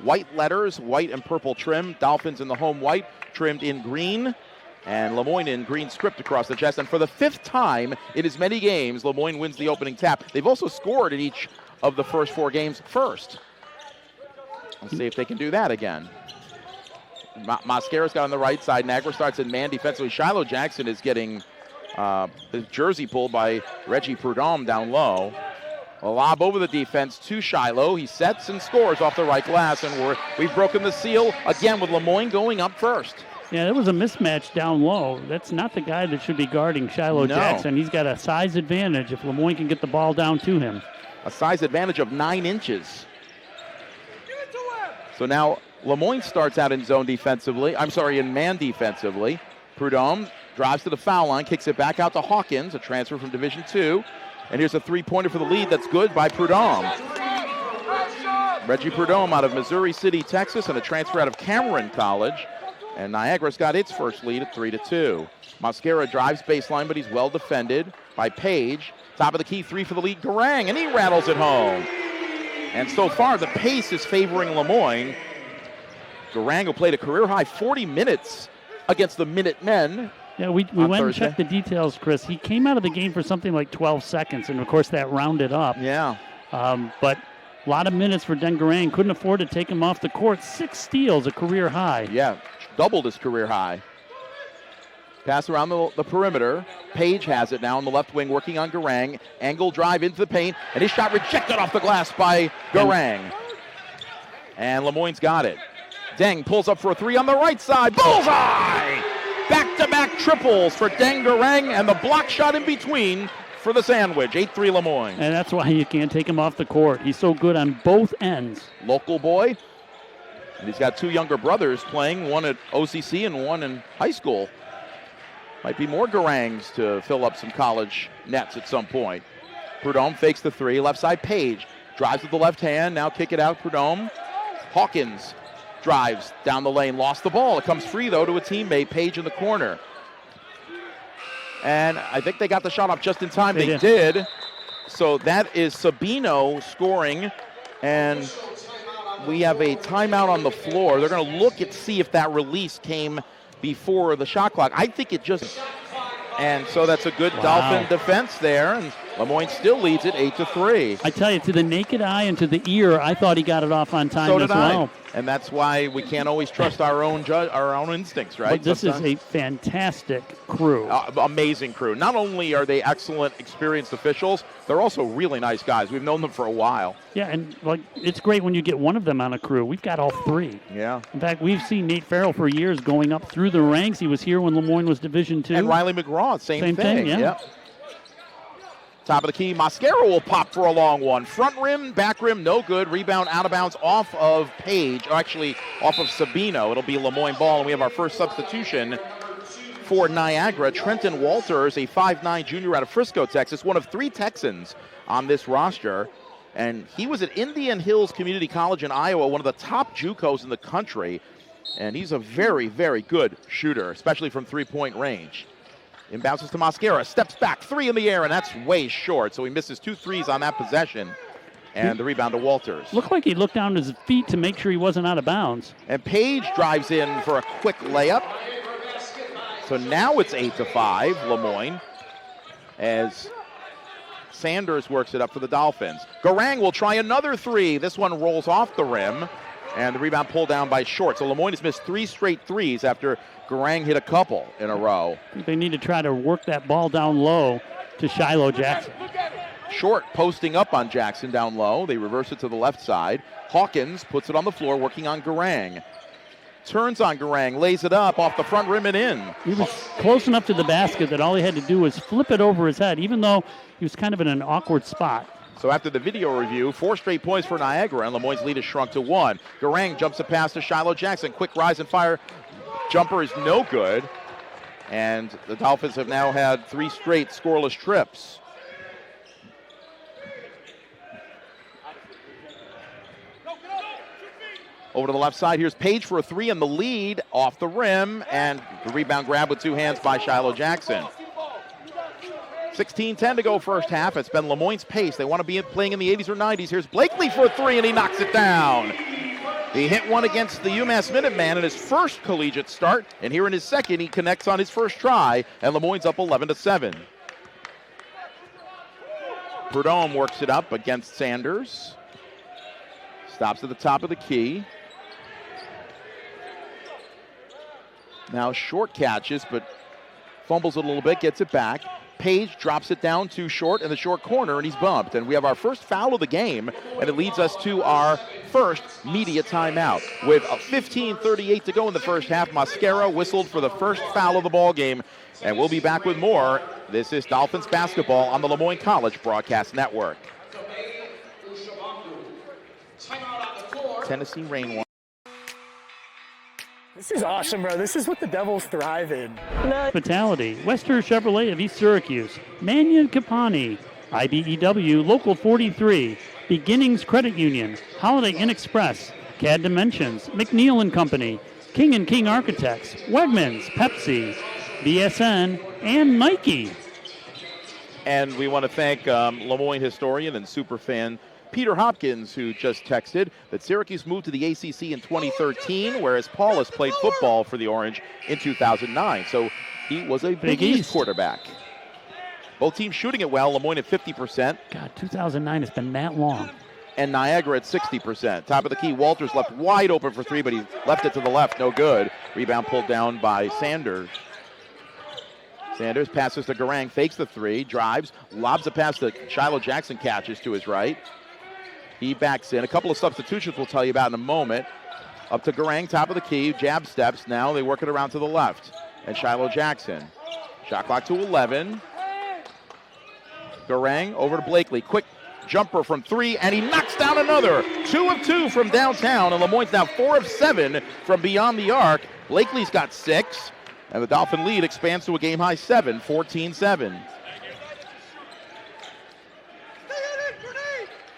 white letters, white and purple trim. Dolphins in the home white, trimmed in green. And LeMoyne in green script across the chest. And for the 5th time in as many games, LeMoyne wins the opening tap. They've also scored in each of the first 4 games first. Let's see if they can do that again. Mosquera's got on the right side. Niagara starts in man defensively. Shiloh Jackson is getting his jersey pulled by Reggie Prudhomme down low. A lob over the defense to Shiloh. He sets and scores off the right glass, and we've broken the seal again with LeMoyne going up first. Yeah, that was a mismatch down low. That's not the guy that should be guarding Shiloh Jackson. He's got a size advantage if LeMoyne can get the ball down to him. A size advantage of 9 inches. So now LeMoyne starts out in zone defensively. In man defensively. Prudhomme drives to the foul line, kicks it back out to Hawkins, a transfer from Division II. And here's a 3-pointer for the lead. That's good by Prudhomme. Reggie Prudhomme out of Missouri City, Texas, and a transfer out of Cameron College. And Niagara's got its first lead at 3-2. Mosquera drives baseline, but he's well defended by Page. Top of the key 3 for the lead, Garang, and he rattles it home. And so far, the pace is favoring LeMoyne. Garang, who played a career-high 40 minutes against the Minutemen. Yeah, we went and checked the details, Chris. He came out of the game for something like 12 seconds, and, of course, that rounded up. Yeah. But a lot of minutes for Den Garang. Couldn't afford to take him off the court. 6 steals, a career high. Yeah, doubled his career high. Pass around the perimeter. Page has it now on the left wing, working on Garang. Angle drive into the paint, and his shot rejected off the glass by Garang. And LeMoyne's got it. Deng pulls up for a 3 on the right side. Bullseye! Back-to-back triples for Deng Garang, and the block shot in between for the sandwich. 8-3 LeMoyne. And that's why you can't take him off the court. He's so good on both ends. Local boy. And he's got 2 younger brothers playing, one at OCC and one in high school. Might be more Garangs to fill up some college nets at some point. Prudhomme fakes the 3. Left side, Page. Drives with the left hand. Now kick it out, Prudhomme. Hawkins drives down the lane. Lost the ball. It comes free, though, to a teammate. Page in the corner. And I think they got the shot off just in time. They did. So that is Sabino scoring. And we have a timeout on the floor. They're going to look and see if that release came before the shot clock. I think it just, and so that's a good Dolphin defense there, and LeMoyne still leads it 8-3. I tell you, to the naked eye and to the ear, I thought he got it off on time as well. And that's why we can't always trust our own instincts, right? But this is a fantastic crew. Amazing crew. Not only are they excellent, experienced officials, they're also really nice guys. We've known them for a while. Yeah, and it's great when you get one of them on a crew. We've got all 3. Yeah. In fact, we've seen Nate Farrell for years going up through the ranks. He was here when LeMoyne was Division II. And Riley McGraw, same thing. Yeah. Yep. Top of the key, Mosquera will pop for a long one. Front rim, back rim, no good. Rebound out of bounds off of Page, or actually off of Sabino. It'll be LeMoyne ball, and we have our first substitution for Niagara. Trenton Walters, a 5'9 junior out of Frisco, Texas, one of 3 Texans on this roster. And he was at Indian Hills Community College in Iowa, one of the top JUCOs in the country. And he's a very, very good shooter, especially from 3-point range. Inbounces to Mosquera, steps back, 3 in the air, and that's way short. So he misses 2 threes on that possession. And the rebound to Walters. Looked like he looked down his feet to make sure he wasn't out of bounds. And Page drives in for a quick layup. So now it's 8-5, LeMoyne, as Sanders works it up for the Dolphins. Garang will try another 3. This one rolls off the rim, and the rebound pulled down by Short. So LeMoyne has missed 3 straight threes after Garang hit a couple in a row. I think they need to try to work that ball down low to Shiloh Jackson. Short posting up on Jackson down low. They reverse it to the left side. Hawkins puts it on the floor, working on Garang. Turns on Garang, lays it up off the front rim and in. He was close enough to the basket that all he had to do was flip it over his head, even though he was kind of in an awkward spot. So after the video review, 4 straight points for Niagara, and LeMoyne's lead is shrunk to 1. Garang jumps a pass to Shiloh Jackson. Quick rise and fire. Jumper is no good. And the Dolphins have now had 3 straight scoreless trips. Over to the left side, here's Page for a 3 in the lead, off the rim, and the rebound grab with 2 hands by Shiloh Jackson. 16-10 to go first half. It's been LeMoyne's pace. They want to be playing in the 80s or 90s. Here's Blakely for a 3, and he knocks it down. He hit one against the UMass Minuteman in his first collegiate start, and here in his second, he connects on his first try, and LeMoyne's up 11-7. Prudhomme works it up against Sanders. Stops at the top of the key. Now short catches, but fumbles it a little bit, gets it back. Page drops it down too short in the short corner, and he's bumped. And we have our first foul of the game, and it leads us to our first media timeout. With 15:38 to go in the first half, Mascara whistled for the first foul of the ball game, and we'll be back with more. This is Dolphins basketball on the LeMoyne College Broadcast Network. Tennessee Rainwater. This is awesome, bro. This is what the Devils thrive in. Hospitality, Western Chevrolet of East Syracuse, Mannion Capani, IBEW, Local 43, Beginnings Credit Union, Holiday Inn Express, CAD Dimensions, McNeil and Company, King and King Architects, Wegmans, Pepsi, BSN, and Nike. And we want to thank LeMoyne historian and superfan Peter Hopkins, who just texted that Syracuse moved to the ACC in 2013, whereas Paulus played football for the Orange in 2009. So he was a Big East quarterback. Both teams shooting it well. LeMoyne at 50%. God, 2009 has been that long. And Niagara at 60%. Top of the key, Walters left wide open for three, but he left it to the left. No good. Rebound pulled down by Sanders. Sanders passes to Garang, fakes the three, drives, lobs a pass to Shiloh Jackson, catches to his right. He backs in. A couple of substitutions we'll tell you about in a moment. Up to Garang, top of the key, jab steps. Now they work it around to the left. And Shiloh Jackson. Shot clock to 11. Garang over to Blakely. Quick jumper from three, and he knocks down another. 2 of 2 from downtown, and LeMoyne's now 4 of 7 from beyond the arc. Blakely's got 6, and the Dolphin lead expands to a game-high 7, 14-7.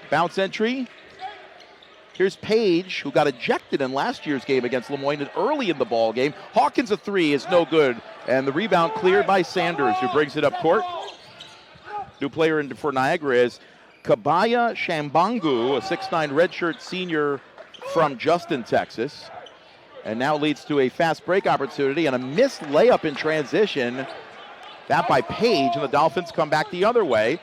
Bounce entry. Here's Page, who got ejected in last year's game against LeMoyne early in the ball game. Hawkins a three is no good, and the rebound cleared by Sanders, who brings it up court. New player for Niagara is Kabaya Shambangu, a 6'9" redshirt senior from Justin, Texas. And now leads to a fast break opportunity and a missed layup in transition. That by Page, and the Dolphins come back the other way.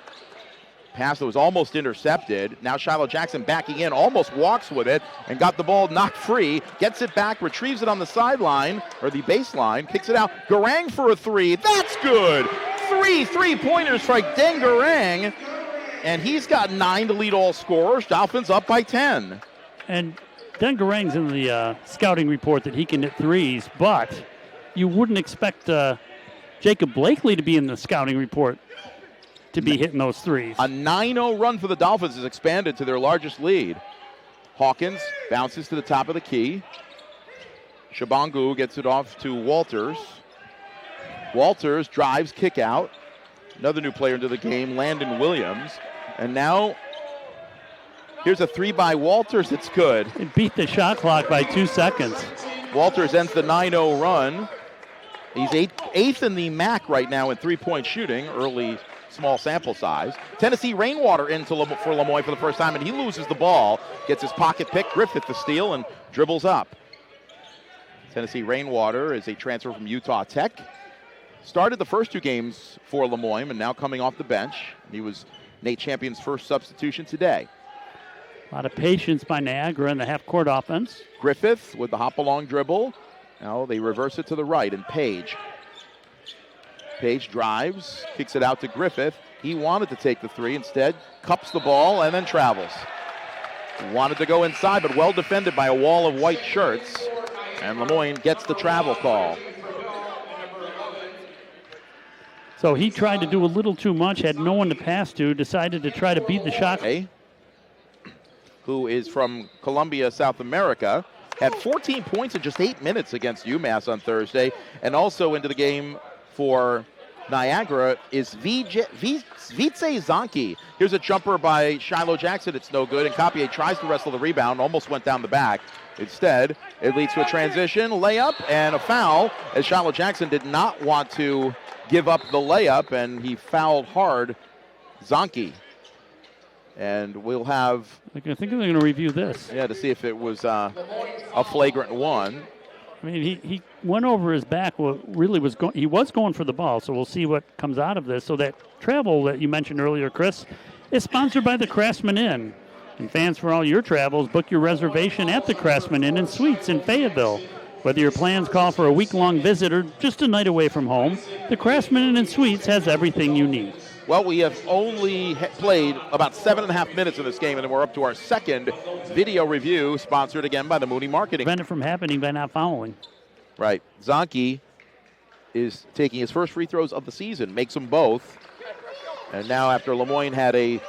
Pass that was almost intercepted. Now Shiloh Jackson backing in, almost walks with it, and got the ball knocked free. Gets it back, retrieves it on the sideline, or the baseline, kicks it out. Garang for a three. That's good! 3 3-pointers for Deng Garang, and he's got 9 to lead all scorers. Dolphins up by 10. And Deng Garang's in the scouting report that he can hit threes, but you wouldn't expect Jacob Blakely to be in the scouting report to be hitting those threes. A 9-0 run for the Dolphins has expanded to their largest lead. Hawkins bounces to the top of the key. Shabangu gets it off to Walters. Walters drives, kick out. Another new player into the game, Landon Williams. And now here's a three by Walters. It's good. It beat the shot clock by 2 seconds. Walters ends the 9-0 run. He's eighth in the MAC right now in three-point shooting, early small sample size. Tennessee Rainwater into for LeMoyne for the first time, and he loses the ball. Gets his pocket pick. Griffith the steal and dribbles up. Tennessee Rainwater is a transfer from Utah Tech. Started the first 2 games for LeMoyne and now coming off the bench. He was Nate Champion's first substitution today. A lot of patience by Niagara in the half-court offense. Griffith with the hop-along dribble. Now they reverse it to the right, and Page. Page drives, kicks it out to Griffith. He wanted to take the three. Instead, cups the ball and then travels. Wanted to go inside, but well defended by a wall of white shirts. And LeMoyne gets the travel call. So he tried to do a little too much, had no one to pass to, decided to try to beat the shot. Who is from Colombia, South America, had 14 points in just 8 minutes against UMass on Thursday. And also into the game for Niagara is Vice Zonki. Here's a jumper by Shiloh Jackson. It's no good, and Capier tries to wrestle the rebound, almost went down the back. Instead, it leads to a transition, layup, and a foul, as Shiloh Jackson did not want to give up the layup, and he fouled hard Zonki. And we'll have, I think they're going to review this. to see if it was a flagrant one. I mean, he went over his back. He was going for the ball, so we'll see what comes out of this. So that travel that you mentioned earlier, Chris, is sponsored by the Craftsman Inn. And fans, for all your travels, book your reservation at the Craftsman Inn and Suites in Fayetteville. Whether your plans call for a week-long visit or just a night away from home, the Craftsman Inn and Suites has everything you need. Well, we have only played about 7.5 minutes of this game, and then we're up to our second video review, sponsored again by the Mooney Marketing. Prevent it from happening by not fouling. Right. Zonke is taking his first free throws of the season, makes them both. And now after LeMoyne had a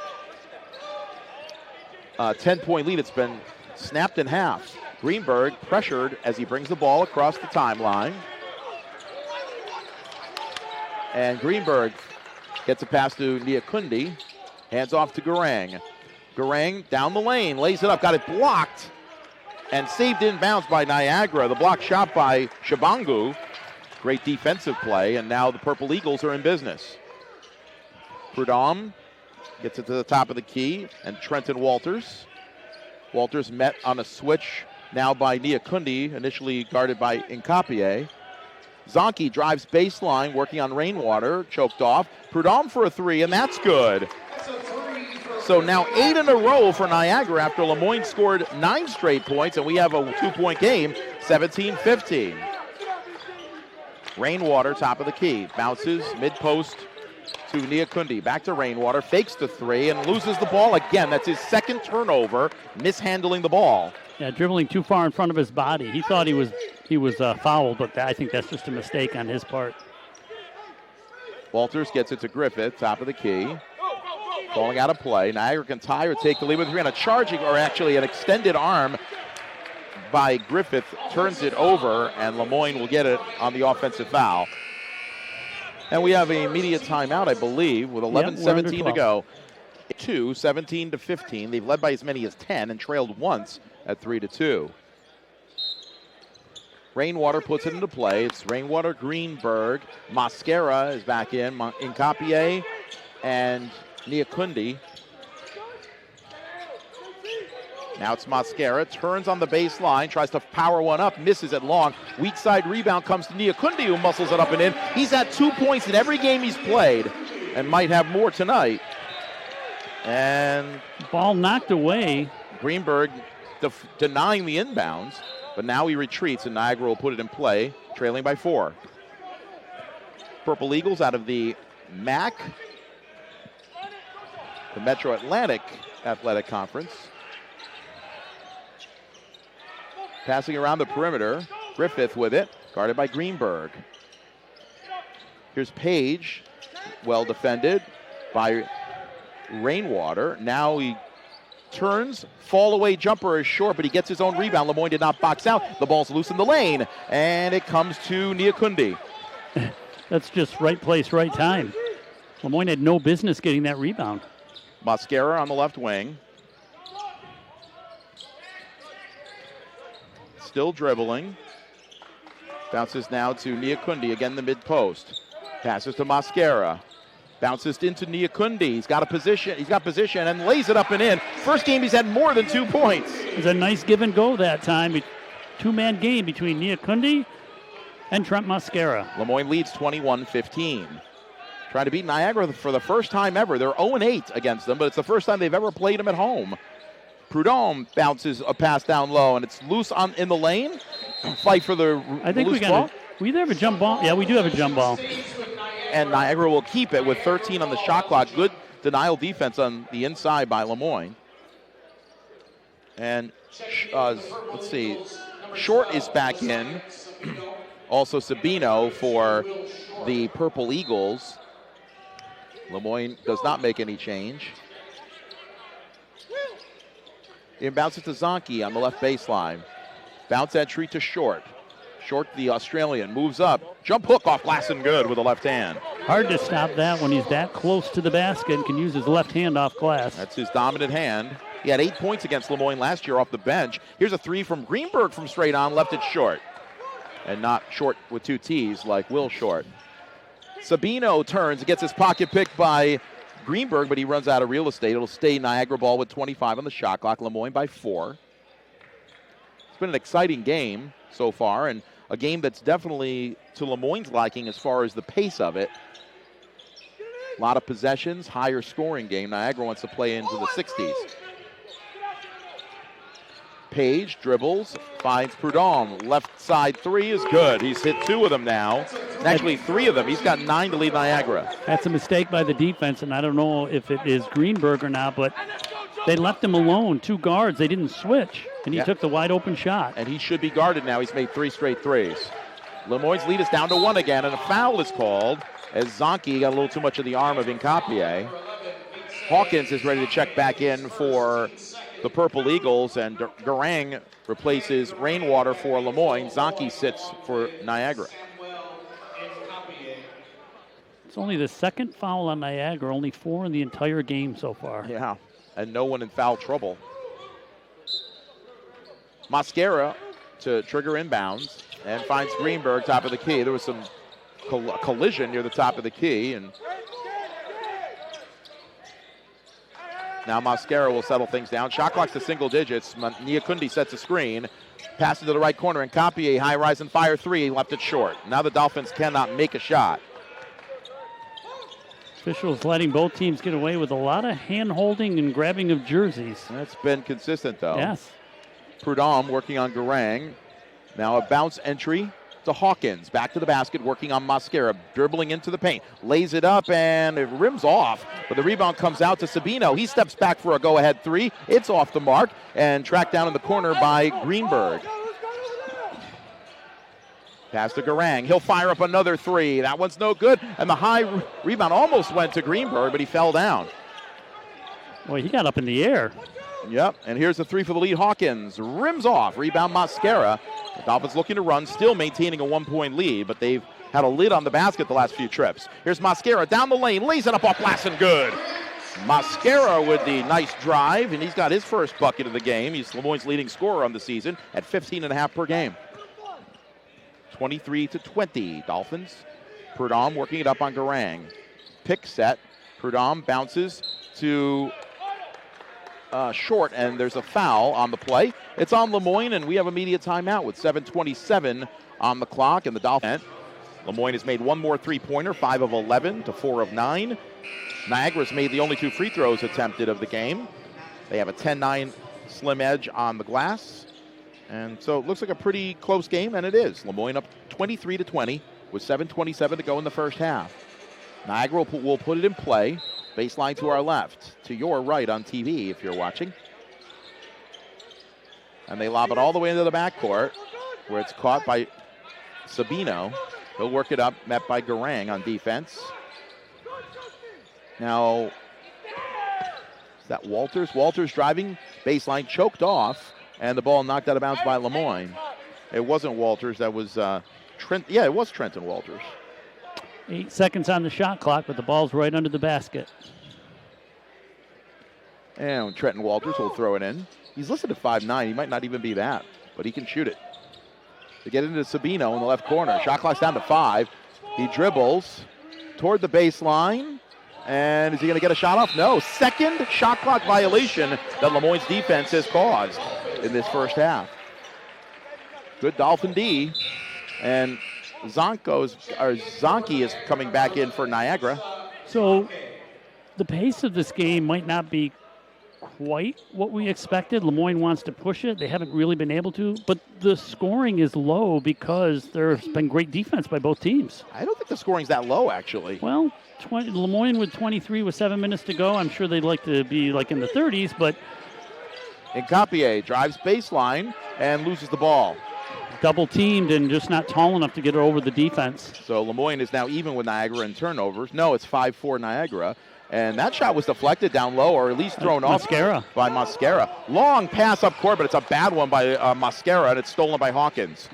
10-point lead, it's been snapped in half. Greenberg pressured as he brings the ball across the timeline. And Greenberg gets a pass to Niakundi. Hands off to Garang. Garang down the lane, lays it up, got it blocked, and saved in bounds by Niagara. The block shot by Shabangu. Great defensive play, and now the Purple Eagles are in business. Prudhomme gets it to the top of the key, and Trenton Walters. Walters met on a switch now by Niakundi, initially guarded by Nkapie. Zonke drives baseline, working on Rainwater, choked off. Prudhomme for a three, and that's good. So now 8 in a row for Niagara after LeMoyne scored 9 straight points, and we have a 2-point game, 17-15. Rainwater, top of the key, bounces mid-post to Niakundi. Back to Rainwater, fakes the three, and loses the ball again. That's his second turnover, mishandling the ball. Yeah, dribbling too far in front of his body. He thought he was fouled, but I think that's just a mistake on his part. Walters gets it to Griffith, top of the key. Falling out of play. Niagara can tie or take the lead with three, and a charging, or actually an extended arm by Griffith turns it over, and LeMoyne will get it on the offensive foul. And we have an immediate timeout, I believe, with 11:17 to go. 17-15. They've led by as many as 10 and trailed once at 3-2. Rainwater puts it into play. It's Rainwater, Greenberg. Mosquera is back in. Nkapie and Niakundi. Now it's Mosquera. Turns on the baseline. Tries to power one up. Misses it long. Weak side rebound comes to Niakundi, who muscles it up and in. He's had 2 points in every game he's played and might have more tonight. And ball knocked away. Greenberg denying the inbounds, but now he retreats, and Niagara will put it in play, trailing by 4. Purple Eagles out of the MAC, the Metro Atlantic Athletic Conference. Passing around the perimeter, Griffith with it, guarded by Greenberg. Here's Page, well defended by Rainwater. Now he turns, fall away jumper is short, but he gets his own rebound. LeMoyne did not box out. The ball's loose in the lane, and it comes to Niakundi. That's just right place, right time. LeMoyne had no business getting that rebound. Mosquera on the left wing. Still dribbling. Bounces now to Niakundi, again the mid-post. Passes to Mosquera. Bounces into Niakundi. He's got position and lays it up and in. First game he's had more than 2 points. It was a nice give and go that time. 2-man game between Niakundi and Trent Mosquera. LeMoyne leads 21-15. Trying to beat Niagara for the first time ever. They're 0-8 against them, but it's the first time they've ever played them at home. Prudhomme bounces a pass down low, and it's loose in the lane. Fight for the loose ball. We either have a jump ball. Yeah, we do have a jump ball. And Niagara will keep it with 13 on the shot clock. Good denial defense on the inside by LeMoyne. And let's see, Short is back in. Also Sabino for the Purple Eagles. LeMoyne does not make any change. Inbounds it to Zonke on the left baseline. Bounce entry to Short. Short, the Australian, moves up. Jump hook off glass and good with the left hand. Hard to stop that when he's that close to the basket and can use his left hand off glass. That's his dominant hand. He had 8 points against LeMoyne last year off the bench. Here's a three from Greenberg from straight on, left it short. And not Short with 2 T's like Will Short. Sabino turns, gets his pocket picked by Greenberg, but he runs out of real estate. It'll stay Niagara ball with 25 on the shot clock. LeMoyne by 4. It's been an exciting game so far, and a game that's definitely to LeMoyne's liking as far as the pace of it. A lot of possessions, higher scoring game. Niagara wants to play into the 60s. Page dribbles, finds Prudhomme. Left side 3 is good. He's hit 2 of them now. Actually, 3 of them. He's got 9 to lead Niagara. That's a mistake by the defense, and I don't know if it is Greenberg or not, but they left him alone. 2 guards. They didn't switch, and he took the wide open shot. And he should be guarded now. He's made 3 straight threes. LeMoyne's lead is down to 1 again, and a foul is called as Zonke got a little too much of the arm of Incapie. Hawkins is ready to check back in for the Purple Eagles, and Garang replaces Rainwater for LeMoyne. Zonke sits for Niagara. It's only the second foul on Niagara, only 4 in the entire game so far. Yeah, and no one in foul trouble. Mascara to trigger inbounds and finds Greenberg top of the key. There was some collision near the top of the key, and now Mascara will settle things down. Shot clock's to single digits. Niakundi sets a screen. Passes to the right corner, and Capie, high rise and fire 3, left it short. Now the Dolphins cannot make a shot. Officials letting both teams get away with a lot of hand-holding and grabbing of jerseys. That's been consistent, though. Yes. Prudhomme working on Garang. Now a bounce entry to Hawkins. Back to the basket, working on Mascara. Dribbling into the paint. Lays it up, and it rims off. But the rebound comes out to Sabino. He steps back for a go-ahead 3. It's off the mark and tracked down in the corner by Greenberg. Pass to Garang. He'll fire up another 3. That one's no good. And the high rebound almost went to Greenberg, but he fell down. Boy, he got up in the air. Yep, and here's the 3 for the lead. Hawkins rims off. Rebound Mascara. The Dolphins looking to run, still maintaining a 1-point lead, but they've had a lid on the basket the last few trips. Here's Mascara down the lane, lays it up off glass and good. Mascara with the nice drive, and he's got his first bucket of the game. He's LeMoyne's leading scorer on the season at 15.5 per game. 23-20, Dolphins. Prudhomme working it up on Garang. Pick set. Prudhomme bounces to short, and there's a foul on the play. It's on LeMoyne, and we have immediate timeout with 7:27 on the clock, and the Dolphins. LeMoyne has made 1 more three-pointer, 5 of 11 to 4 of 9. Niagara's made the only 2 free throws attempted of the game. They have a 10-9 slim edge on the glass. And so it looks like a pretty close game, and it is. LeMoyne up 23-20 with 7:27 to go in the first half. Niagara will put it in play. Baseline to our left, to your right on TV if you're watching. And they lob it all the way into the backcourt, where it's caught by Sabino. He'll work it up, met by Garang on defense. Now, is that Walters? Walters driving, baseline choked off, and the ball knocked out of bounds by LeMoyne. It wasn't Walters, that was Trent. Yeah, it was Trenton Walters. 8 seconds on the shot clock, but the ball's right under the basket. And Trenton Walters will throw it in. He's listed at 5'9". He might not even be that, but he can shoot it. To get into Sabino in the left corner. Shot clock's down to 5. He dribbles toward the baseline. And is he going to get a shot off? No. Second shot clock violation that LeMoyne's defense has caused in this first half. Good Dolphin D. And Zonke is coming back in for Niagara. So the pace of this game might not be quite what we expected. LeMoyne wants to push it. They haven't really been able to. But the scoring is low because there's been great defense by both teams. I don't think the scoring's that low, actually. Well, LeMoyne with 23 with 7 minutes to go. I'm sure they'd like to be like in the 30s, but Incapie drives baseline and loses the ball. Double teamed and just not tall enough to get her over the defense. So LeMoyne is now even with Niagara in turnovers. No, it's 5-4 Niagara. And that shot was deflected down low, or at least thrown off by Mascara. Long pass up court, but it's a bad one by Mascara, and it's stolen by Hawkins.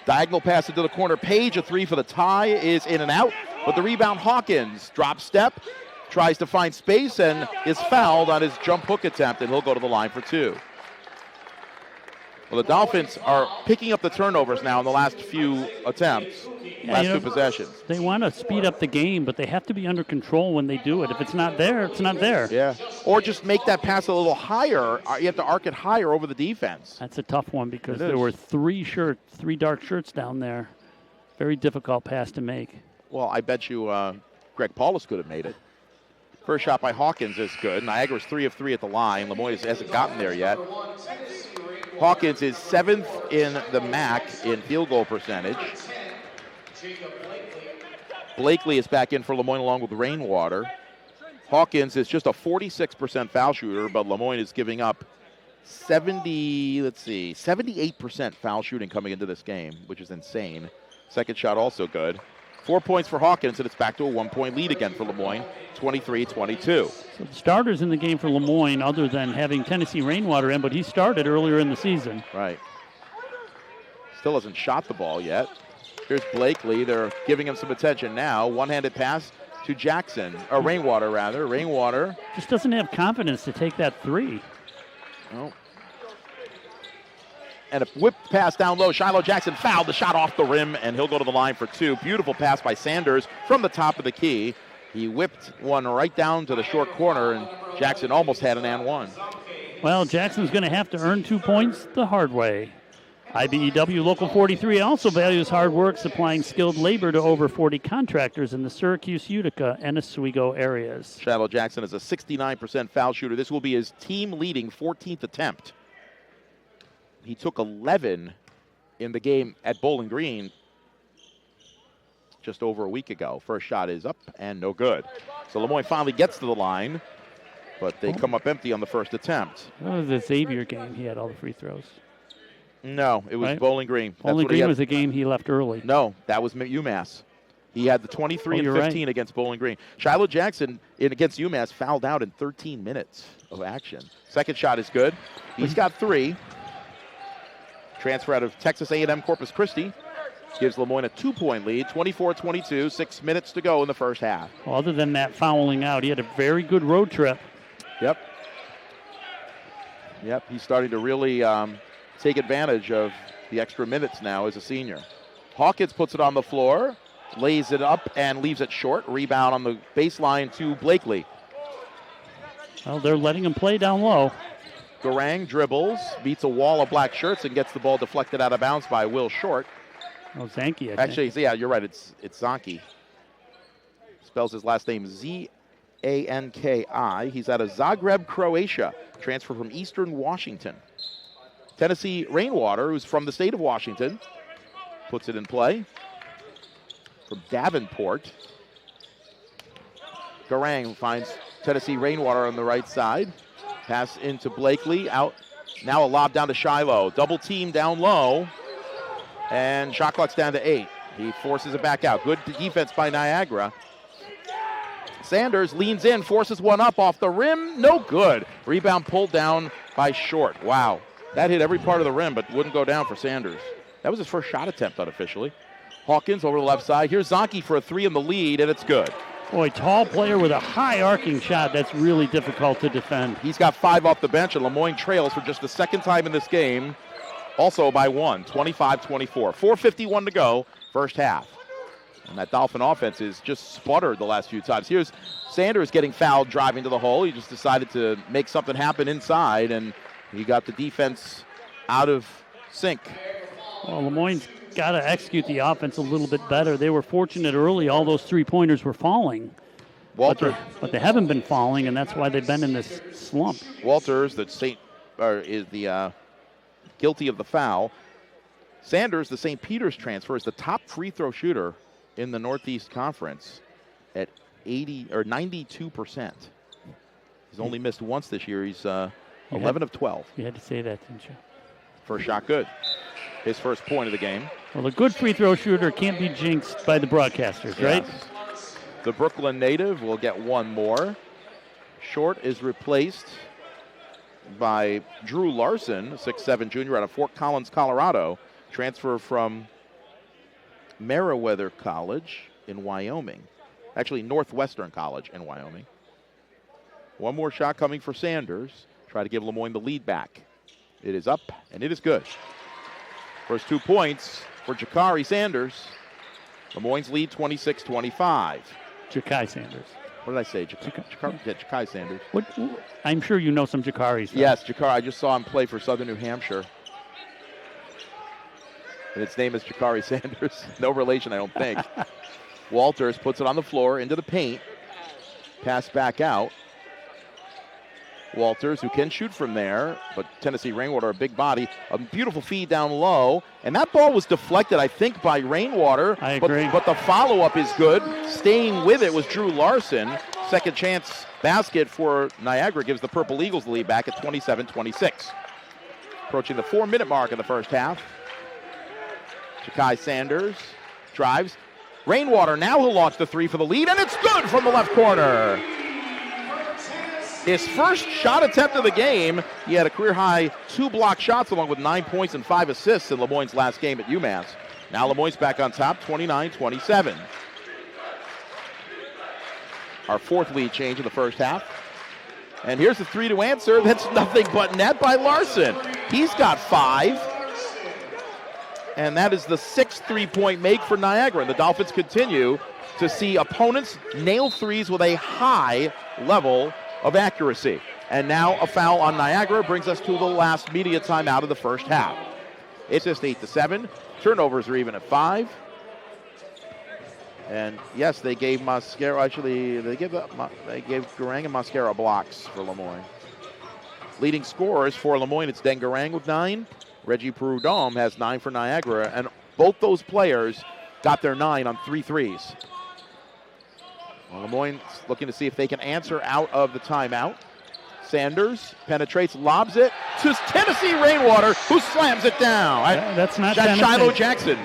Diagonal pass into the corner. Page, a 3 for the tie, is in and out. But the rebound, Hawkins, drop step, tries to find space, and is fouled on his jump hook attempt, and he'll go to the line for 2. Well, the Dolphins are picking up the turnovers now in the last few attempts, last two possessions. They want to speed up the game, but they have to be under control when they do it. If it's not there, it's not there. Yeah, or just make that pass a little higher. You have to arc it higher over the defense. That's a tough one because there were three dark shirts down there. Very difficult pass to make. Well, I bet you Greg Paulus could have made it. First shot by Hawkins is good. Niagara's 3 of 3 at the line. LeMoyne hasn't gotten there yet. Hawkins is 7th in the MAC in field goal percentage. Blakely is back in for LeMoyne along with Rainwater. Hawkins is just a 46% foul shooter, but LeMoyne is giving up 78% foul shooting coming into this game, which is insane. Second shot also good. 4 points for Hawkins, and it's back to a 1-point lead again for LeMoyne, 23-22. So the starters in the game for LeMoyne, other than having Tennessee Rainwater in, but he started earlier in the season. Right. Still hasn't shot the ball yet. Here's Blakely. They're giving him some attention now. One-handed pass to Jackson, or Rainwater rather. Rainwater just doesn't have confidence to take that three. Oh. And a whip pass down low. Shiloh Jackson fouled the shot off the rim, and he'll go to the line for two. Beautiful pass by Sanders from the top of the key. He whipped one right down to the short corner, and Jackson almost had an and one. Well, Jackson's going to have to earn 2 points the hard way. IBEW Local 43 also values hard work, supplying skilled labor to over 40 contractors in the Syracuse, Utica, and Oswego areas. Shiloh Jackson is a 69% foul shooter. This will be his team-leading 14th attempt. He took 11 in the game at Bowling Green just over a week ago. First shot is up and no good. So LeMoyne finally gets to the line, but they come up empty on the first attempt. That was the Xavier game. He had all the free throws. No, it was Bowling Green. Bowling Green was the game he left early. No, that was UMass. He had the 23 and 15 against Bowling Green. Shiloh Jackson against UMass fouled out in 13 minutes of action. Second shot is good. He's got 3. Transfer out of Texas A&M Corpus Christi gives LeMoyne a 2-point lead, 24-22, 6 minutes to go in the first half. Well, other than that fouling out, he had a very good road trip. Yep, he's starting to really take advantage of the extra minutes now as a senior. Hawkins puts it on the floor, lays it up, and leaves it short. Rebound on the baseline to Blakely. Well, they're letting him play down low. Garang dribbles, beats a wall of black shirts, and gets the ball deflected out of bounds by Will Short. Oh, Zanke, I think. Actually, yeah, you're right. It's Zanke. Spells his last name Z-A-N-K-I. He's out of Zagreb, Croatia. Transferred from Eastern Washington. Tennessee Rainwater, who's from the state of Washington, puts it in play. From Davenport. Garang finds Tennessee Rainwater on the right side. Pass into Blakely, out. Now a lob down to Shiloh. Double team down low. And shot clock's down to 8. He forces it back out. Good defense by Niagara. Sanders leans in, forces one up off the rim. No good. Rebound pulled down by Short. Wow. That hit every part of the rim, but wouldn't go down for Sanders. That was his first shot attempt unofficially. Hawkins over the left side. Here's Zanke for a 3 in the lead, and it's good. Boy, tall player with a high arcing shot. That's really difficult to defend. He's got 5 off the bench, and LeMoyne trails for just the second time in this game, also by 1, 25-24. 4:51 to go, first half. And that Dolphin offense is just sputtered the last few times. Here's Sanders getting fouled driving to the hole. He just decided to make something happen inside, and he got the defense out of sync. Well, LeMoyne's got to execute the offense a little bit better. They were fortunate early. All those three-pointers were falling. Walter. But they haven't been falling, and that's why they've been in this slump. Walters, is the guilty of the foul. Sanders, the St. Peter's transfer, is the top free throw shooter in the Northeast Conference at 92%. He's only missed once this year. He's 11 of 12. You had to say that, didn't you? First shot good. His first point of the game. Well, a good free throw shooter can't be jinxed by the broadcasters, right? Yes. The Brooklyn native will get one more. Short is replaced by Drew Larson, 6'7" junior out of Fort Collins, Colorado. Transfer from Meriwether College in Wyoming. Actually, Northwestern College in Wyoming. One more shot coming for Sanders. Try to give LeMoyne the lead back. It is up, and it is good. First 2 points for Jakari Sanders. LeMoyne's lead 26-25. Jakai Sanders. What did I say? Jakari Sanders. I'm sure you know some Jakaris. Yes, Jakari. I just saw him play for Southern New Hampshire. And its name is Jakari Sanders. No relation, I don't think. Walters puts it on the floor into the paint. Pass back out. Walters, who can shoot from there, but Tennessee Rainwater, a big body. A beautiful feed down low. And that ball was deflected, I think, by Rainwater. I agree. But the follow-up is good. Staying with it was Drew Larson. Second chance basket for Niagara gives the Purple Eagles the lead back at 27-26. Approaching the 4-minute mark in the first half. Jakai Sanders drives. Rainwater, now he'll launch the three for the lead, and it's good from the left corner. His first shot attempt of the game. He had a career-high 2 block shots along with 9 points and 5 assists in LeMoyne's last game at UMass. Now LeMoyne's back on top, 29-27. Our 4th lead change in the first half. And here's the 3 to answer. That's nothing but net by Larson. He's got 5. And that is the 6th 3-point make for Niagara. And the Dolphins continue to see opponents nail threes with a high level of accuracy. And now a foul on Niagara brings us to the last media timeout of the first half. It's just 8-7. Turnovers are even at 5. And yes, they gave Mascaro, actually, they gave Garang and Mascaro blocks for LeMoyne. Leading scorers for LeMoyne, it's Den Garang with 9. Reggie Prudhomme has 9 for Niagara, and both those players got their 9 on 3 threes. Well, LeMoyne's looking to see if they can answer out of the timeout. Sanders penetrates, lobs it to Tennessee Rainwater, who slams it down. That's not Shiloh Jackson.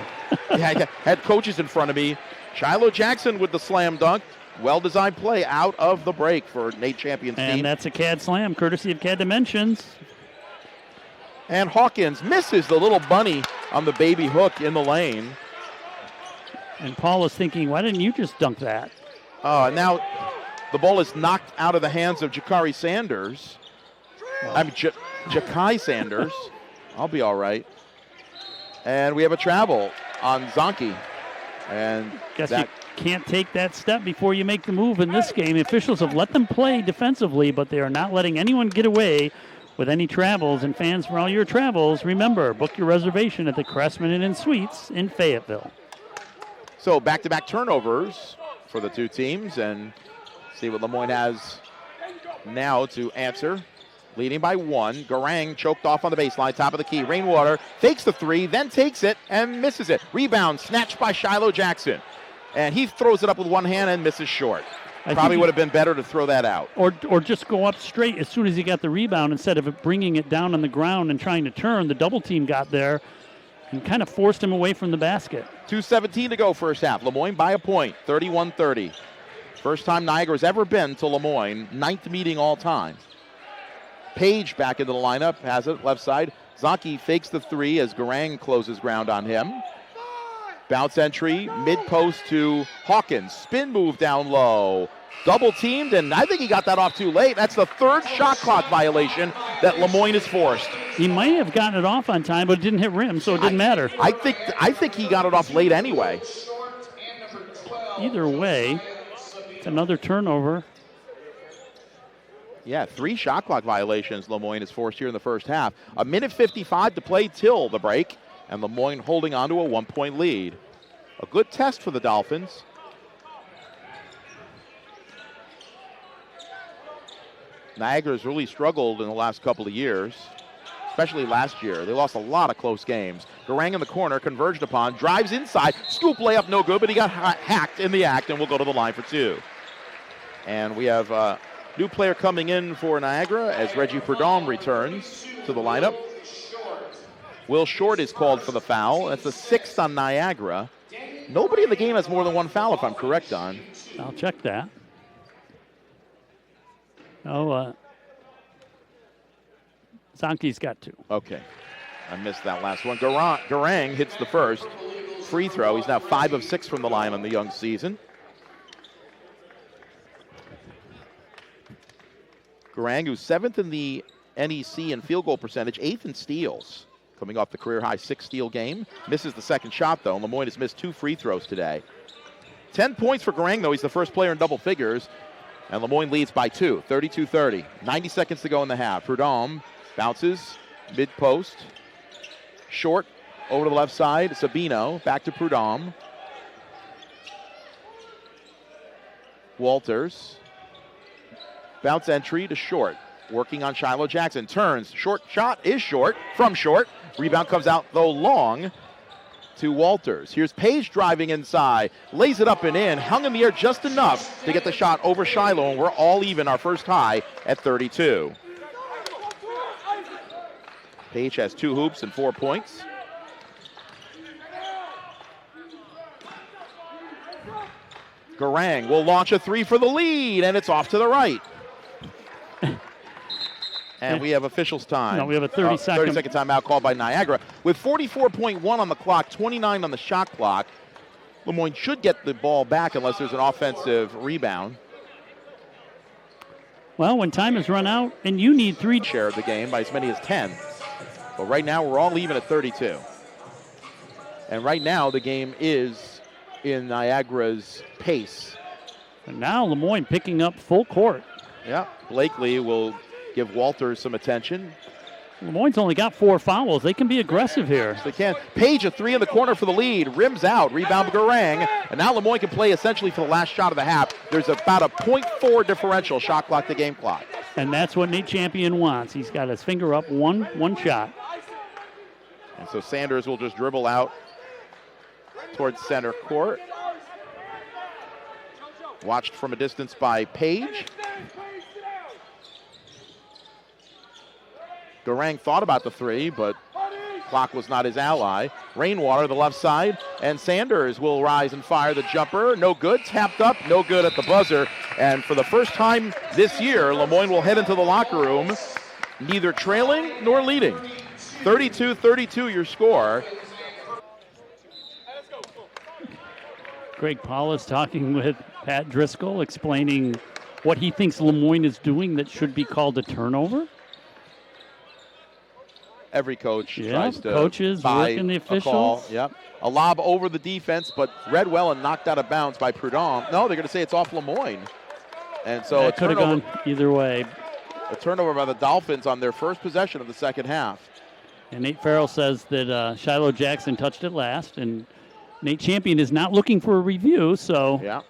Had coaches in front of me. Shiloh Jackson with the slam dunk. Well-designed play out of the break for Nate Champion's team. And that's a CAD slam, courtesy of CAD Dimensions. And Hawkins misses the little bunny on the baby hook in the lane. And Paul is thinking, why didn't you just dunk that? And now the ball is knocked out of the hands of Jakari Sanders. Jakai Sanders. I'll be all right. And we have a travel on Zonke. And guess you can't take that step before you make the move in this game. Officials have let them play defensively, but they are not letting anyone get away with any travels. And fans, for all your travels, remember, book your reservation at the Craftsman Inn and Suites in Fayetteville. So back-to-back turnovers for the two teams, and see what LeMoyne has now to answer. Leading by 1. Garang choked off on the baseline, top of the key. Rainwater fakes the 3, then takes it and misses it. Rebound snatched by Shiloh Jackson. And he throws it up with one hand and misses short. Probably would have been better to throw that out. Or just go up straight as soon as he got the rebound instead of bringing it down on the ground and trying to turn. The double team got there and kind of forced him away from the basket. 2:17 to go first half. LeMoyne by a point, 31-30. First time Niagara's ever been to LeMoyne, 9th meeting all time. Page back into the lineup, has it left side. Zonke fakes the 3 as Garang closes ground on him. Bounce entry, mid-post to Hawkins. Spin move down low. Double teamed, and I think he got that off too late. That's the 3rd shot clock violation that LeMoyne has forced. He might have gotten it off on time, but it didn't hit rim, so it didn't matter. I think he got it off late anyway. Either way, it's another turnover. Yeah, 3 shot clock violations LeMoyne has forced here in the first half. 1:55 to play till the break, and LeMoyne holding on to a 1-point lead. A good test for the Dolphins. Niagara's really struggled in the last couple of years, especially last year. They lost a lot of close games. Garang in the corner, converged upon, drives inside, scoop layup, no good, but he got hacked in the act and will go to the line for 2. And we have a new player coming in for Niagara as Reggie Prudhomme returns to the lineup. Will Short is called for the foul. That's the 6th on Niagara. Nobody in the game has more than 1 foul, if I'm correct, Don. I'll check that. Zonke's got 2. Okay. I missed that last one. Garang hits the first free throw. He's now 5 of 6 from the line on the young season. Garang, who's 7th in the NEC in field goal percentage, 8th in steals. Coming off the career-high 6-steal game. Misses the second shot, though. LeMoyne has missed 2 free throws today. 10 points for Garang, though. He's the first player in double figures. And LeMoyne leads by 2, 32-30. 90 seconds to go in the half. Prudhomme bounces, mid-post. Short, over to the left side. Sabino, back to Prudhomme. Walters. Bounce entry to Short. Working on Shiloh Jackson. Turns. Short shot is short. From short. Rebound comes out, though, long to Walters. Here's Page driving inside. Lays it up and in. Hung in the air just enough to get the shot over Shiloh. And we're all even, our first tie at 32. Page has 2 hoops and 4 points. Garang will launch a 3 for the lead, and it's off to the right. And we have officials time. No, we have a 30-second. 30-second timeout called by Niagara. With 44.1 on the clock, 29 on the shot clock, LeMoyne should get the ball back unless there's an offensive rebound. Well, when time is run out, and you need 3. Share of the game by as many as 10. But right now, we're all even at 32. And right now, the game is in Niagara's pace. And now LeMoyne picking up full court. Yeah, Blakely will give Walters some attention. LeMoyne's only got 4 fouls. They can be aggressive here. They can. Page a 3 in the corner for the lead. Rims out. Rebound Garang. And now LeMoyne can play essentially for the last shot of the half. There's about a 0.4 differential shot clock to game clock. And that's what Nate Champion wants. He's got his finger up, one shot. And so Sanders will just dribble out towards center court. Watched from a distance by Page. Garang thought about the 3, but clock was not his ally. Rainwater, the left side, and Sanders will rise and fire the jumper. No good, tapped up, no good at the buzzer. And for the first time this year, LeMoyne will head into the locker room neither trailing nor leading. 32-32 your score. Greg Paulus talking with Pat Driscoll, explaining what he thinks LeMoyne is doing that should be called a turnover. Every coach tries to coaches working the officials. Yep. A lob over the defense, but read well and knocked out of bounds by Prudhomme. No, they're going to say it's off LeMoyne. And so it could have gone either way. A turnover by the Dolphins on their first possession of the second half. And Nate Farrell says that Shiloh Jackson touched it last, and Nate Champion is not looking for a review, so. Yeah.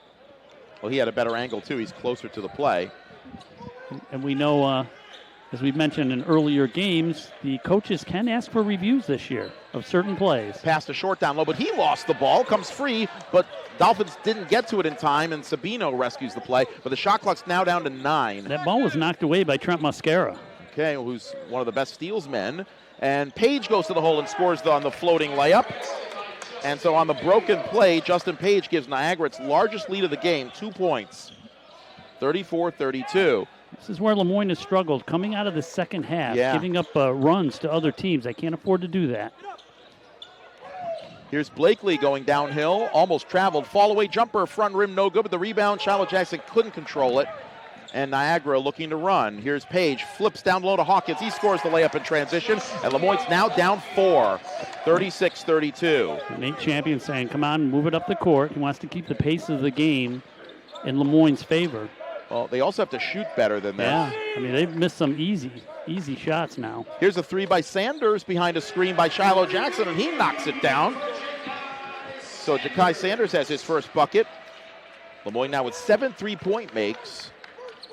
Well, he had a better angle, too. He's closer to the play. And we know, as we've mentioned in earlier games, the coaches can ask for reviews this year of certain plays. Passed a short down low, but he lost the ball. Comes free, but Dolphins didn't get to it in time, and Sabino rescues the play. But the shot clock's now down to 9. That ball was knocked away by Trent Mascara. Okay, who's one of the best steals men. And Page goes to the hole and scores on the floating layup. And so on the broken play, Justin Page gives Niagara its largest lead of the game, 2 points, 34-32. This is where LeMoyne has struggled, coming out of the second half, giving up runs to other teams. They can't afford to do that. Here's Blakely going downhill, almost traveled, fall away jumper, front rim, no good, but the rebound, Shiloh Jackson couldn't control it. And Niagara looking to run. Here's Page, flips down low to Hawkins. He scores the layup in transition, and LeMoyne's now down 4, 36-32. Nate Champion saying, come on, move it up the court. He wants to keep the pace of the game in LeMoyne's favor. Well, they also have to shoot better than this. Yeah, I mean, they've missed some easy shots now. Here's a 3 by Sanders behind a screen by Shiloh Jackson, and he knocks it down. So Ja'Kai Sanders has his first bucket. LeMoyne now with 7 3-point makes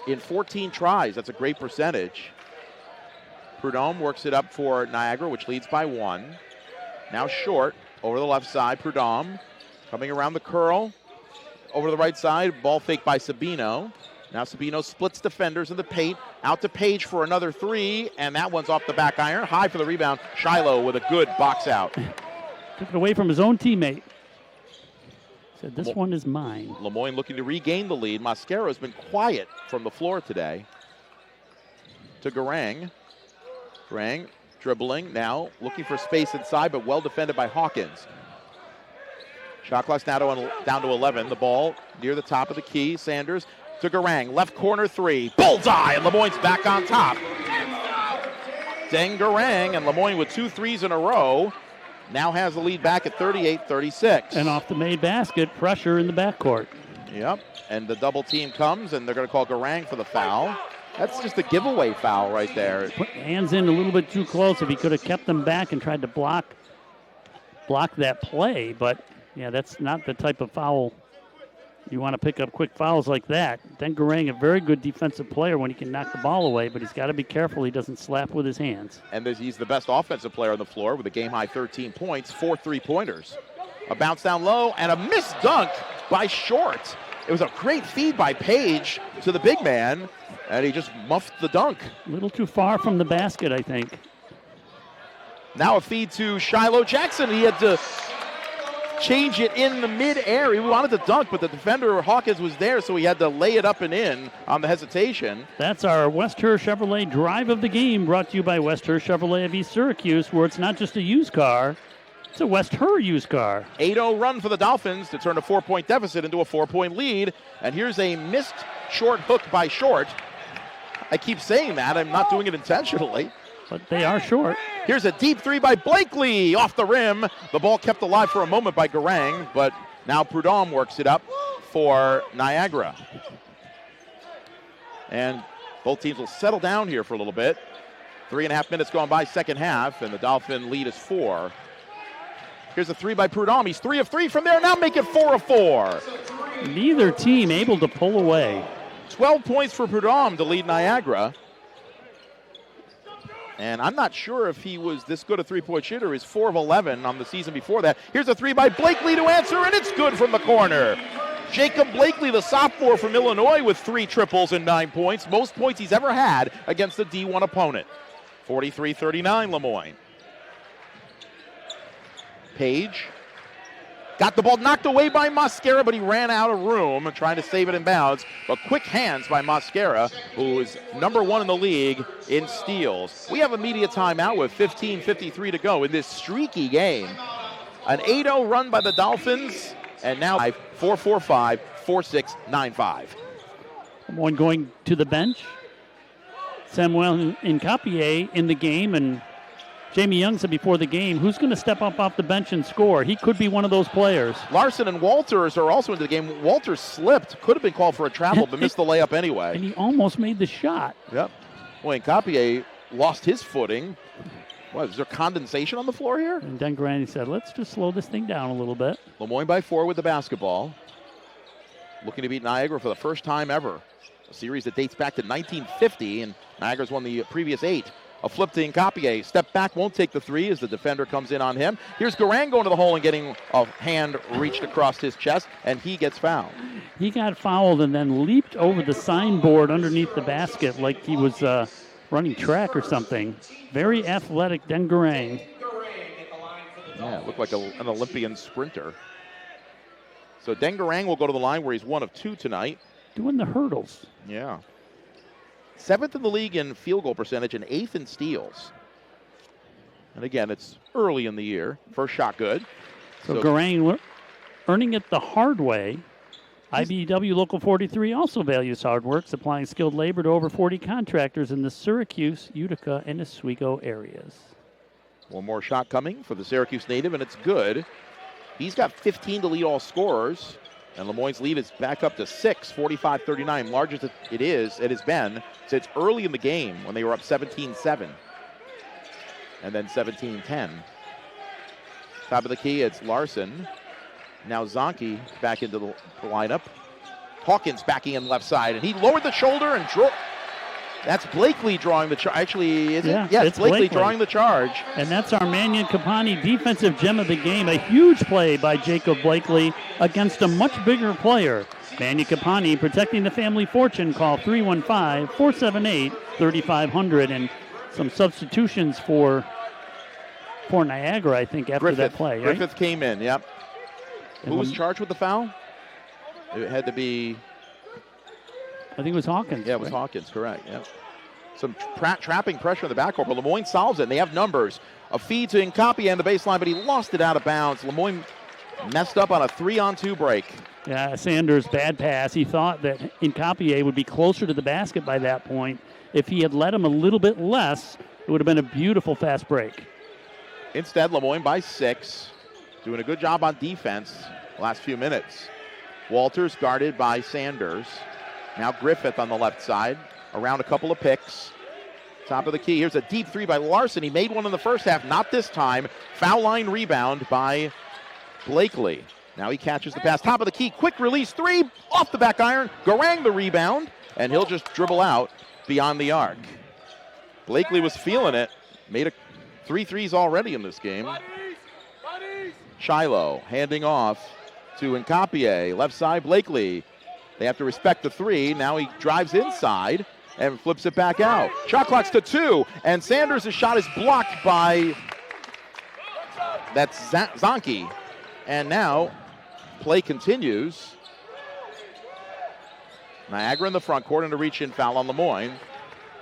in 14 tries. That's a great percentage. Prudhomme works it up for Niagara, which leads by 1. Now Short over the left side. Prudhomme coming around the curl. Over to the right side, ball fake by Sabino. Now Sabino splits defenders in the paint. Out to Page for another 3, and that one's off the back iron. High for the rebound. Shiloh with a good box out. Took it away from his own teammate. Said, this one is mine. LeMoyne looking to regain the lead. Mascaro's been quiet from the floor today. To Garang. Garang dribbling now, looking for space inside, but well defended by Hawkins. Shot clock's now down to 11. The ball near the top of the key. Sanders to Garang. Left corner 3. Bullseye, and LeMoyne's back on top. Dengarang, and LeMoyne with 2 threes in a row now has the lead back at 38-36. And off the made basket, pressure in the backcourt. Yep, and the double team comes, and they're going to call Garang for the foul. That's just a giveaway foul right there. Put hands in a little bit too close. If he could have kept them back and tried to block that play, but yeah, that's not the type of foul you want to pick up quick fouls like that. Then Garang, a very good defensive player when he can knock the ball away, but he's got to be careful he doesn't slap with his hands. And he's the best offensive player on the floor with a game-high 13 points, 4 3-pointers. A bounce down low and a missed dunk by Short. It was a great feed by Page to the big man, and he just muffed the dunk. A little too far from the basket, I think. Now a feed to Shiloh Jackson. He had to change it in the mid-air. He wanted to dunk, but the defender, Hawkins, was there, so he had to lay it up and in on the hesitation. That's our West Herr Chevrolet drive of the game, brought to you by West Herr Chevrolet of East Syracuse, where it's not just a used car, it's a West Herr used car. 8-0 run for the Dolphins to turn a 4-point deficit into a 4-point lead. And here's a missed short hook by Short. I keep saying that. I'm not doing it intentionally. But they are short. Here's a deep 3 by Blakely off the rim. The ball kept alive for a moment by Garang, but now Prudhomme works it up for Niagara. And both teams will settle down here for a little bit. 3.5 minutes gone by, second half, and the Dolphin lead is 4. Here's a 3 by Prudhomme. He's 3 of 3 from there. Now make it 4 of 4. Neither team able to pull away. 12 points for Prudhomme to lead Niagara. And I'm not sure if he was this good a three-point shooter. He's 4 of 11 on the season before that. Here's a 3 by Blakely to answer, and it's good from the corner. Jacob Blakely, the sophomore from Illinois, with 3 triples and 9 points. Most points he's ever had against a D1 opponent. 43-39 LeMoyne. Page got the ball knocked away by Mosquera, but he ran out of room trying to save it in bounds. But quick hands by Mosquera, who is number 1 in the league in steals. We have a media timeout with 15:53 to go in this streaky game. An 8-0 run by the Dolphins, and now 4-4-5, 4-6-9-5. One going to the bench. Samuel Nkapié in the game, and Jamie Young said before the game, who's going to step up off the bench and score? He could be one of those players. Larson and Walters are also into the game. Walters slipped, could have been called for a travel, but missed the layup anyway. And he almost made the shot. Yep. Well, Nkapié lost his footing. What, is there condensation on the floor here? And Dan Grandi said, let's just slow this thing down a little bit. LeMoyne by 4 with the basketball. Looking to beat Niagara for the first time ever. A series that dates back to 1950, and Niagara's won the previous 8. A flip to Nkapié. Step back, won't take the 3 as the defender comes in on him. Here's Garang going to the hole and getting a hand reached across his chest, and he gets fouled. He got fouled and then leaped over the signboard underneath the basket like he was running track or something. Very athletic, Den Garang. Yeah, looked like an Olympian sprinter. So Den Garang will go to the line where he's 1 of 2 tonight. Doing the hurdles. Yeah. 7th in the league in field goal percentage and 8th in steals. And again, it's early in the year. First shot good. So Garang earning it the hard way. IBEW Local 43 also values hard work, supplying skilled labor to over 40 contractors in the Syracuse, Utica, and Oswego areas. One more shot coming for the Syracuse native, and it's good. He's got 15 to lead all scorers. And LeMoyne's lead is back up to 6, 45-39, largest it has been since early in the game when they were up 17-7. And then 17-10. Top of the key, it's Larson. Now Zonke back into the lineup. Hawkins backing in left side, and he lowered the shoulder and drew. That's Blakely drawing the charge. Actually, is it? Yes, it's Blakely drawing the charge. And that's our Mannion Capani defensive gem of the game. A huge play by Jacob Blakely against a much bigger player. Mannion Capani protecting the family fortune. Call 315-478-3500. And some substitutions for Niagara, I think, after that play. Right? Griffith came in, yep. Who was charged with the foul? It had to be... I think it was Hawkins. Yeah, it was Hawkins, correct. Yeah. Some trapping pressure in the backcourt, but LeMoyne solves it, and they have numbers. A feed to Nkapié on the baseline, but he lost it out of bounds. LeMoyne messed up on a 3-on-2 break. Yeah, Sanders, bad pass. He thought that Nkapié would be closer to the basket by that point. If he had let him a little bit less, It would have been a beautiful fast break. Instead, LeMoyne by 6. Doing a good job on defense the last few minutes. Walters guarded by Sanders. Now Griffith on the left side. Around a couple of picks. Top of the key. Here's a deep three by Larson. He made one in the first half. Not this time. Foul line rebound by Blakely. Now he catches the pass. Top of the key. Quick release three. Off the back iron. Garang the rebound. And he'll just dribble out beyond the arc. Blakely was feeling it. Made 3 threes already in this game. Shiloh handing off to Nkapie. Left side, Blakely. They have to respect the 3. Now he drives inside and flips it back out. Shot clock's to 2, and Sanders' shot is blocked by Zonke. And now play continues. Niagara in the front court and a reach-in foul on LeMoyne.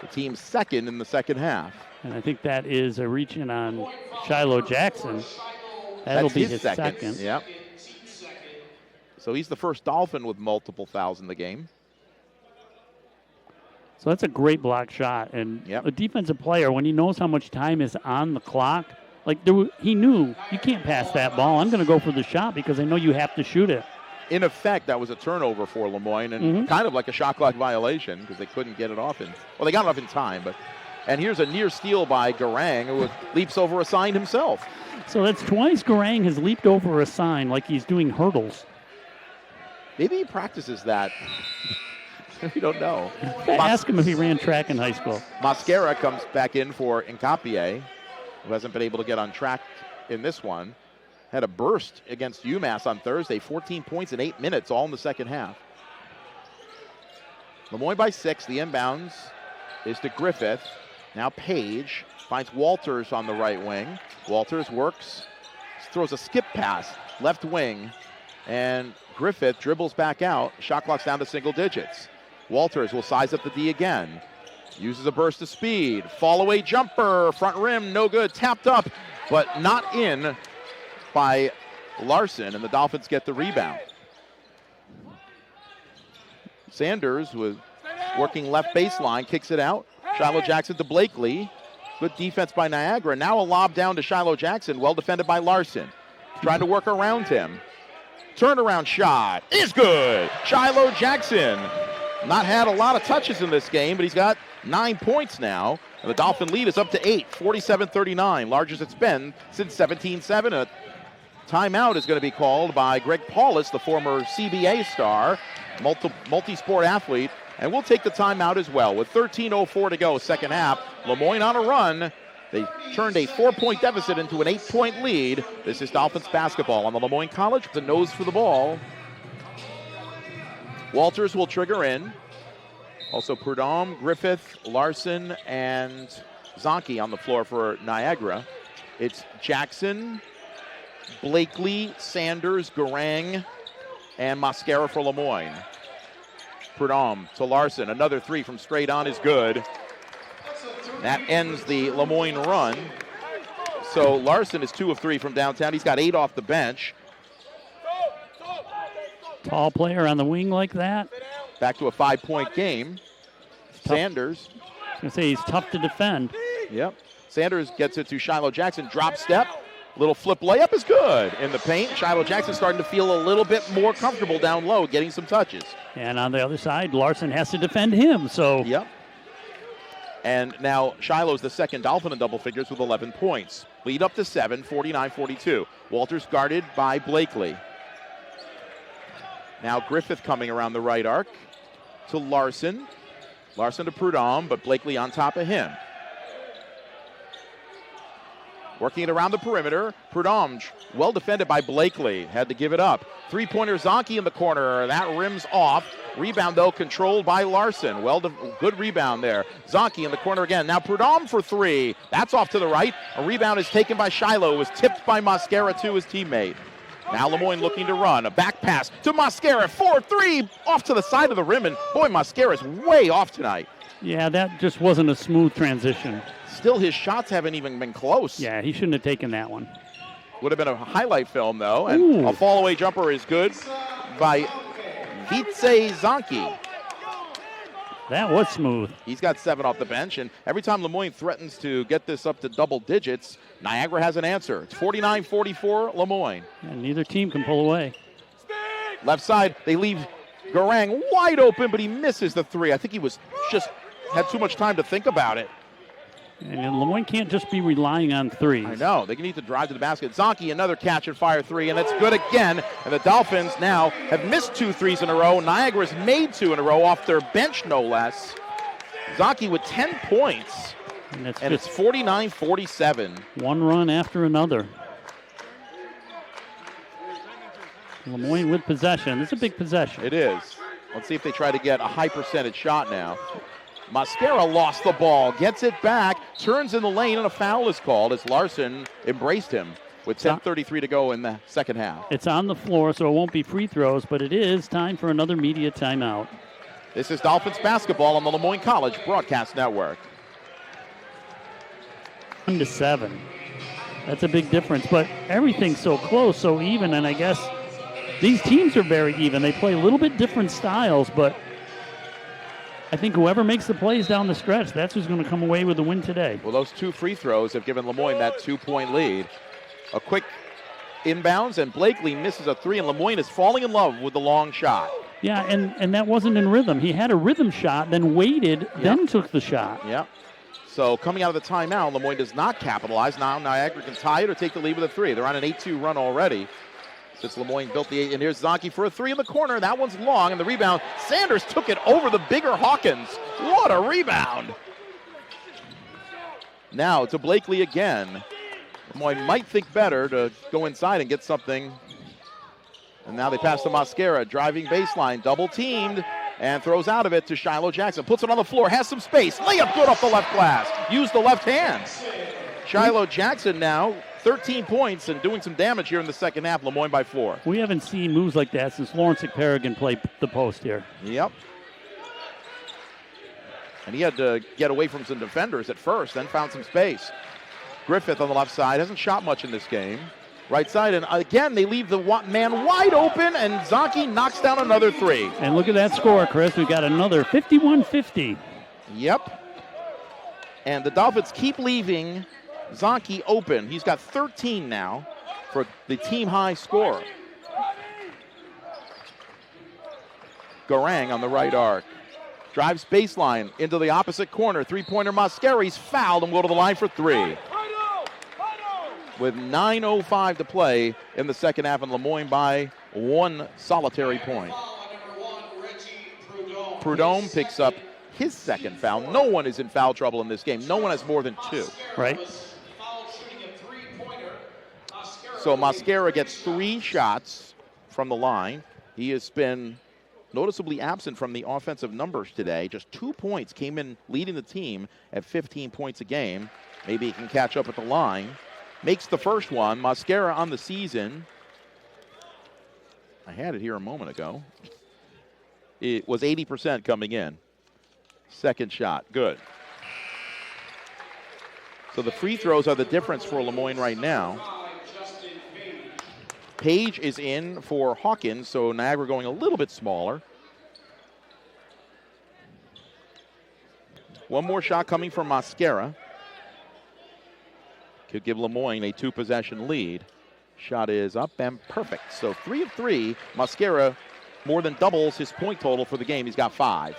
The team's second in the second half. And I think that is a reach-in on Shiloh Jackson. That'll be his second. Yep. So he's the first Dolphin with multiple fouls in the game. So that's a great block shot. And a defensive player, when he knows how much time is on the clock, like he knew, you can't pass that ball. I'm going to go for the shot because I know you have to shoot it. In effect, that was a turnover for LeMoyne and kind of like a shot clock violation because they couldn't get it off they got it off in time. And here's a near steal by Garang, who leaps over a sign himself. So that's twice Garang has leaped over a sign like he's doing hurdles. Maybe he practices that. We don't know. Ask him if he ran track in high school. Mosquera comes back in for Nkapie, who hasn't been able to get on track in this one. Had a burst against UMass on Thursday, 14 points in 8 minutes, all in the second half. LeMoyne by 6. The inbounds is to Griffith. Now Page finds Walters on the right wing. Walters works, throws a skip pass, left wing, and Griffith dribbles back out. Shot clock's down to single digits. Walters will size up the D again. Uses a burst of speed. Fall away jumper, front rim, no good. Tapped up, but not in by Larson, and the Dolphins get the rebound. Sanders was working left baseline, kicks it out. Shiloh Jackson to Blakely. Good defense by Niagara. Now a lob down to Shiloh Jackson, well defended by Larson. Trying to work around him. Turnaround shot is good. Shiloh Jackson not had a lot of touches in this game, but he's got 9 points now. And the Dolphin lead is up to 8, 47-39, largest it's been since 17-7. A timeout is going to be called by Greg Paulus, the former CBA star, multi-sport athlete, and we'll take the timeout as well. With 13:04 to go, second half, LeMoyne on a run. They turned a 4-point deficit into an 8-point lead. This is Dolphins basketball on the LeMoyne College. The nose for the ball. Walters will trigger in. Also Prudhomme, Griffith, Larson, and Zonke on the floor for Niagara. It's Jackson, Blakely, Sanders, Garang, and Mosquera for LeMoyne. Prudhomme to Larson. Another 3 from straight on is good. That ends the LeMoyne run. So Larson is 2 of 3 from downtown. He's got 8 off the bench. Tall player on the wing like that. Back to a 5-point game. Sanders. I was going to say he's tough to defend. Yep. Sanders gets it to Shiloh Jackson. Drop step. Little flip layup is good in the paint. Shiloh Jackson starting to feel a little bit more comfortable down low, getting some touches. And on the other side, Larson has to defend him. So. Yep. And now Shiloh's the second Dolphin in double figures with 11 points. Lead up to 7, 49-42. Walters guarded by Blakely. Now Griffith coming around the right arc to Larson. Larson to Prudhomme, but Blakely on top of him. Working it around the perimeter. Prudhomme, well defended by Blakely. Had to give it up. Three-pointer Zonke in the corner. That rims off. Rebound, though, controlled by Larson. Good rebound there. Zonke in the corner again. Now Prudhomme for 3. That's off to the right. A rebound is taken by Shiloh. It was tipped by Mosquera to his teammate. Now LeMoyne looking to run. A back pass to Mosquera. 4-3 off to the side of the rim. And boy, Mosquera's way off tonight. Yeah, that just wasn't a smooth transition. Still, his shots haven't even been close. Yeah, he shouldn't have taken that one. Would have been a highlight film, though. And a fall-away jumper is good by Vitze Zonke. That was smooth. He's got 7 off the bench, and every time LeMoyne threatens to get this up to double digits, Niagara has an answer. It's 49-44 LeMoyne. And neither team can pull away. Left side, they leave Garang wide open, but he misses the 3. I think he was just had too much time to think about it. And LeMoyne can't just be relying on threes. I know. They need to drive to the basket. Zonke, another catch and fire 3, and it's good again. And the Dolphins now have missed 2 threes in a row. Niagara's made 2 in a row off their bench, no less. Zonke with 10 points, and it's 49-47. One run after another. LeMoyne with possession. It's a big possession. It is. Let's see if they try to get a high percentage shot now. Mascara lost the ball, gets it back, turns in the lane, and a foul is called as Larson embraced him with 10:33 to go in the second half. It's on the floor, so it won't be free throws, but it is time for another media timeout. This is Dolphins basketball on the LeMoyne College Broadcast Network. 1-7. That's a big difference, but everything's so close, so even, and I guess these teams are very even. They play a little bit different styles, but I think whoever makes the plays down the stretch, that's who's going to come away with the win today. Well, those 2 free throws have given LeMoyne that 2-point lead. A quick inbounds, and Blakely misses a 3, and LeMoyne is falling in love with the long shot. Yeah, and that wasn't in rhythm. He had a rhythm shot, then waited, then took the shot. Yeah. So coming out of the timeout, LeMoyne does not capitalize. Now Niagara can tie it or take the lead with a 3. They're on an 8-2 run already. Since LeMoyne built the 8, and here's Zonke for a 3 in the corner. That one's long, and the rebound. Sanders took it over the bigger Hawkins. What a rebound. Now to Blakely again. LeMoyne might think better to go inside and get something. And now they pass to Mascara, driving baseline, double teamed, and throws out of it to Shiloh Jackson. Puts it on the floor, has some space. Layup good off the left glass. Use the left hand. Shiloh Jackson now 13 points and doing some damage here in the second half. LeMoyne by 4. We haven't seen moves like that since Lawrence Paragon played the post here. Yep. And he had to get away from some defenders at first, then found some space. Griffith on the left side hasn't shot much in this game. Right side, and again, they leave the man wide open, and Zonke knocks down another 3. And look at that score, Chris. We've got another 51-50. Yep. And the Dolphins keep leaving Zonke open. He's got 13 now for the team high score. Garang on the right arc. Drives baseline into the opposite corner. 3-pointer Mascari's fouled and will go to the line for 3. With 9:05 to play in the second half, and LeMoyne by 1 solitary point. Prudhomme picks up his second foul. No one is in foul trouble in this game. No one has more than 2. Right. So Mascara gets 3 shots from the line. He has been noticeably absent from the offensive numbers today. Just 2 points came in leading the team at 15 points a game. Maybe he can catch up at the line. Makes the first one. Mascara on the season. I had it here a moment ago. It was 80% coming in. Second shot, good. So the free throws are the difference for LeMoyne right now. Page is in for Hawkins, so Niagara going a little bit smaller. One more shot coming from Mascara. Could give LeMoyne a 2-possession lead. Shot is up and perfect. So 3 of 3. Mascara more than doubles his point total for the game. He's got 5.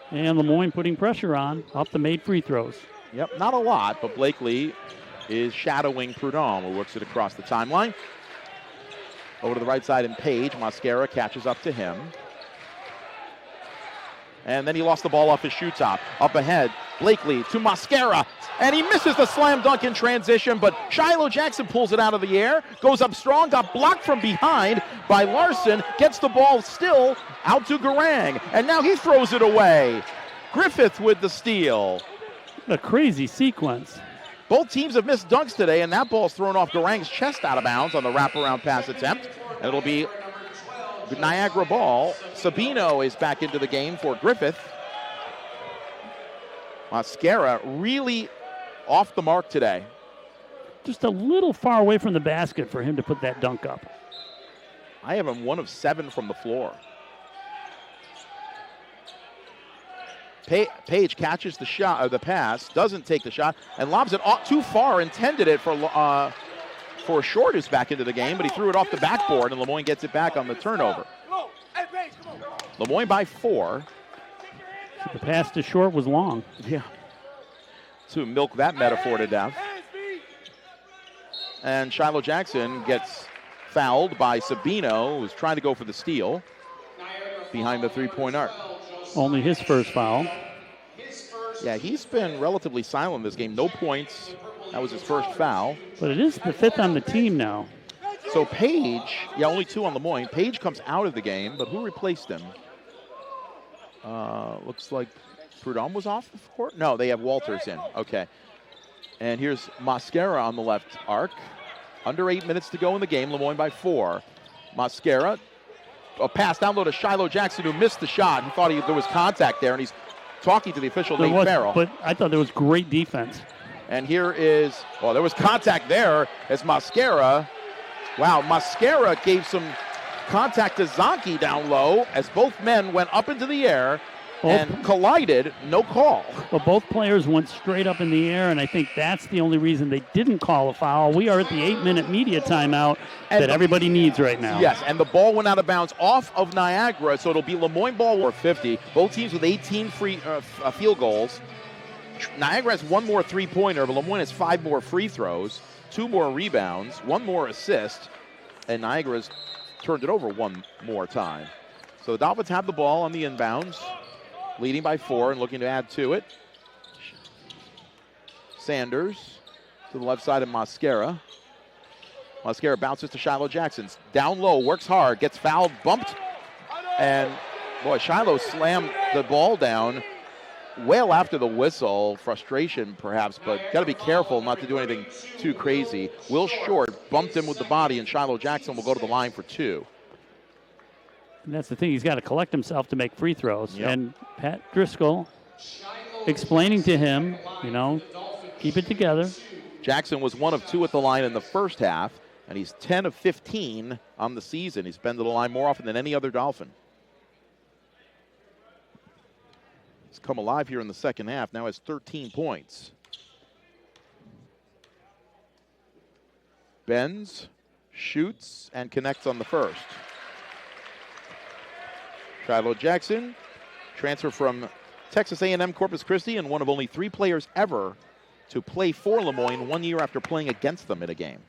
And LeMoyne putting pressure on off the made free throws. Yep, not a lot, but Blakely is shadowing Prudhomme, who works it across the timeline. Over to the right side, and Page. Mascara catches up to him. And then he lost the ball off his shoe top. Up ahead, Blakely to Mascara. And he misses the slam dunk in transition, but Shiloh Jackson pulls it out of the air, goes up strong, got blocked from behind by Larson, gets the ball still out to Garang, and now he throws it away. Griffith with the steal. A crazy sequence. Both teams have missed dunks today, and that ball's thrown off Garang's chest out of bounds on the wraparound pass attempt. And it'll be Niagara ball. Sabino is back into the game for Griffith. Mascara really off the mark today. Just a little far away from the basket for him to put that dunk up. I have him 1 of 7 from the floor. Page catches the shot, or the pass, doesn't take the shot, and lobs it too far. Intended it for Short, who's back into the game, but he threw it off the backboard, and LeMoyne gets it back on the turnover. LeMoyne by 4. The pass to Short was long. Yeah. To milk that metaphor to death. And Shiloh Jackson gets fouled by Sabino, who's trying to go for the steal behind the three-point arc. Only his first foul. Yeah, he's been relatively silent this game. No points. That was his first foul. But it is the 5th on the team now. So Page, only 2 on LeMoyne. Page comes out of the game, but who replaced him? Looks like Prudhomme was off the court. No, they have Walters in. Okay. And here's Mosquera on the left arc. Under 8 minutes to go in the game. LeMoyne by 4. Mosquera, a pass down low to Shiloh Jackson, who missed the shot. He thought there was contact there, and he's talking to the official, Nate Farrell. But I thought there was great defense. And here is, there was contact there as Mosquera. Wow, Mosquera gave some contact to Zonke down low as both men went up into the air and collided. No call. Well, both players went straight up in the air, and I think that's the only reason they didn't call a foul. We are at the 8-minute media timeout that everybody needs right now. Yes, and the ball went out of bounds off of Niagara, so it'll be LeMoyne ball or 50. Both teams with 18 field goals. Niagara has 1 more three-pointer, but LeMoyne has 5 more free throws, 2 more rebounds, 1 more assist, and Niagara's turned it over 1 more time. So the Dolphins have the ball on the inbounds, leading by 4 and looking to add to it. Sanders to the left side of Mosquera. Mosquera bounces to Shiloh Jackson. Down low, works hard, gets fouled, bumped, and Shiloh slammed the ball down well after the whistle. Frustration perhaps, but got to be careful not to do anything too crazy. Will Short bumped him with the body, and Shiloh Jackson will go to the line for 2. And that's the thing. He's got to collect himself to make free throws. Yep. And Pat Driscoll explaining to him, keep it together. Jackson was 1 of 2 at the line in the first half, and he's 10 of 15 on the season. He's been to the line more often than any other Dolphin. He's come alive here in the second half, now has 13 points. Bends, shoots, and connects on the first. Shiloh Jackson, transfer from Texas A&M Corpus Christi, and one of only 3 players ever to play for LeMoyne 1 year after playing against them in a game.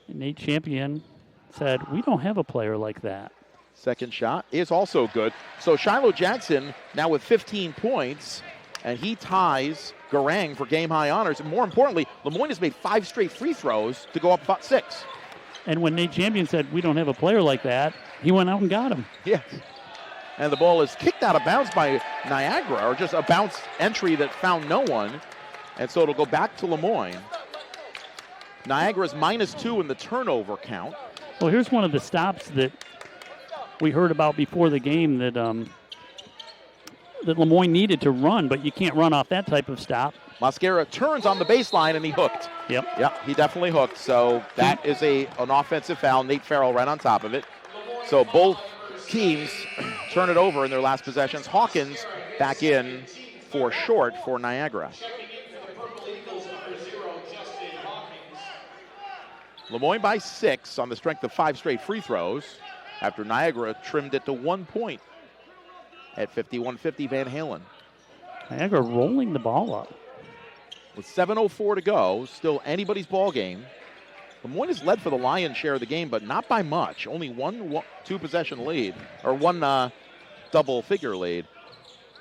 Nate Champion said, we don't have a player like that. Second shot is also good. So Shiloh Jackson now with 15 points, and he ties Garang for game-high honors. And more importantly, LeMoyne has made 5 straight free throws to go up about 6. And when Nate Champion said, we don't have a player like that, he went out and got him. Yes. And the ball is kicked out of bounds by Niagara, or just a bounce entry that found no one. And so it'll go back to LeMoyne. Niagara's -2 in the turnover count. Well, here's one of the stops that we heard about before the game that LeMoyne needed to run, but you can't run off that type of stop. Mosquera turns on the baseline, and he hooked. Yep, he definitely hooked. So that is an offensive foul. Nate Farrell right on top of it. So both teams turn it over in their last possessions. Hawkins back in for Short for Niagara. LeMoyne by 6 on the strength of 5 straight free throws after Niagara trimmed it to 1 point at 51-50 Van Halen. Niagara rolling the ball up. With 7:04 to go, still anybody's ball game. LeMoyne has led for the lion's share of the game, but not by much. Only one 2-possession lead, or 1 double-figure lead.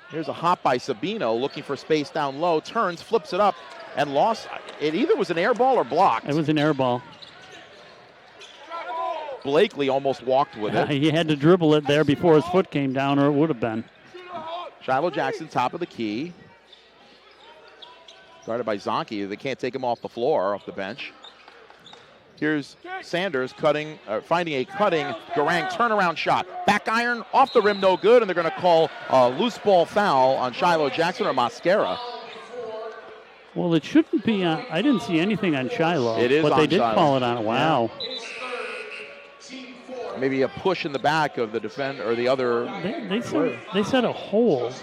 Here's a hop by Sabino, looking for space down low, turns, flips it up, and lost. It either was an air ball or blocked. It was an air ball. Blakely almost walked with it. He had to dribble it there before his foot came down, or it would have been. Shiloh Jackson, top of the key. Guarded by Zonke. They can't take him off the floor, off the bench. Here's Sanders finding a cutting Garang turnaround shot. Back iron, off the rim, no good, and they're going to call a loose ball foul on Shiloh Jackson or Mosquera. Well, it shouldn't be on. I didn't see anything on Shiloh. It is but on they did Shiloh. call it on. Wow. Yeah. Maybe a push in the back of the defender or the other. They said a hold.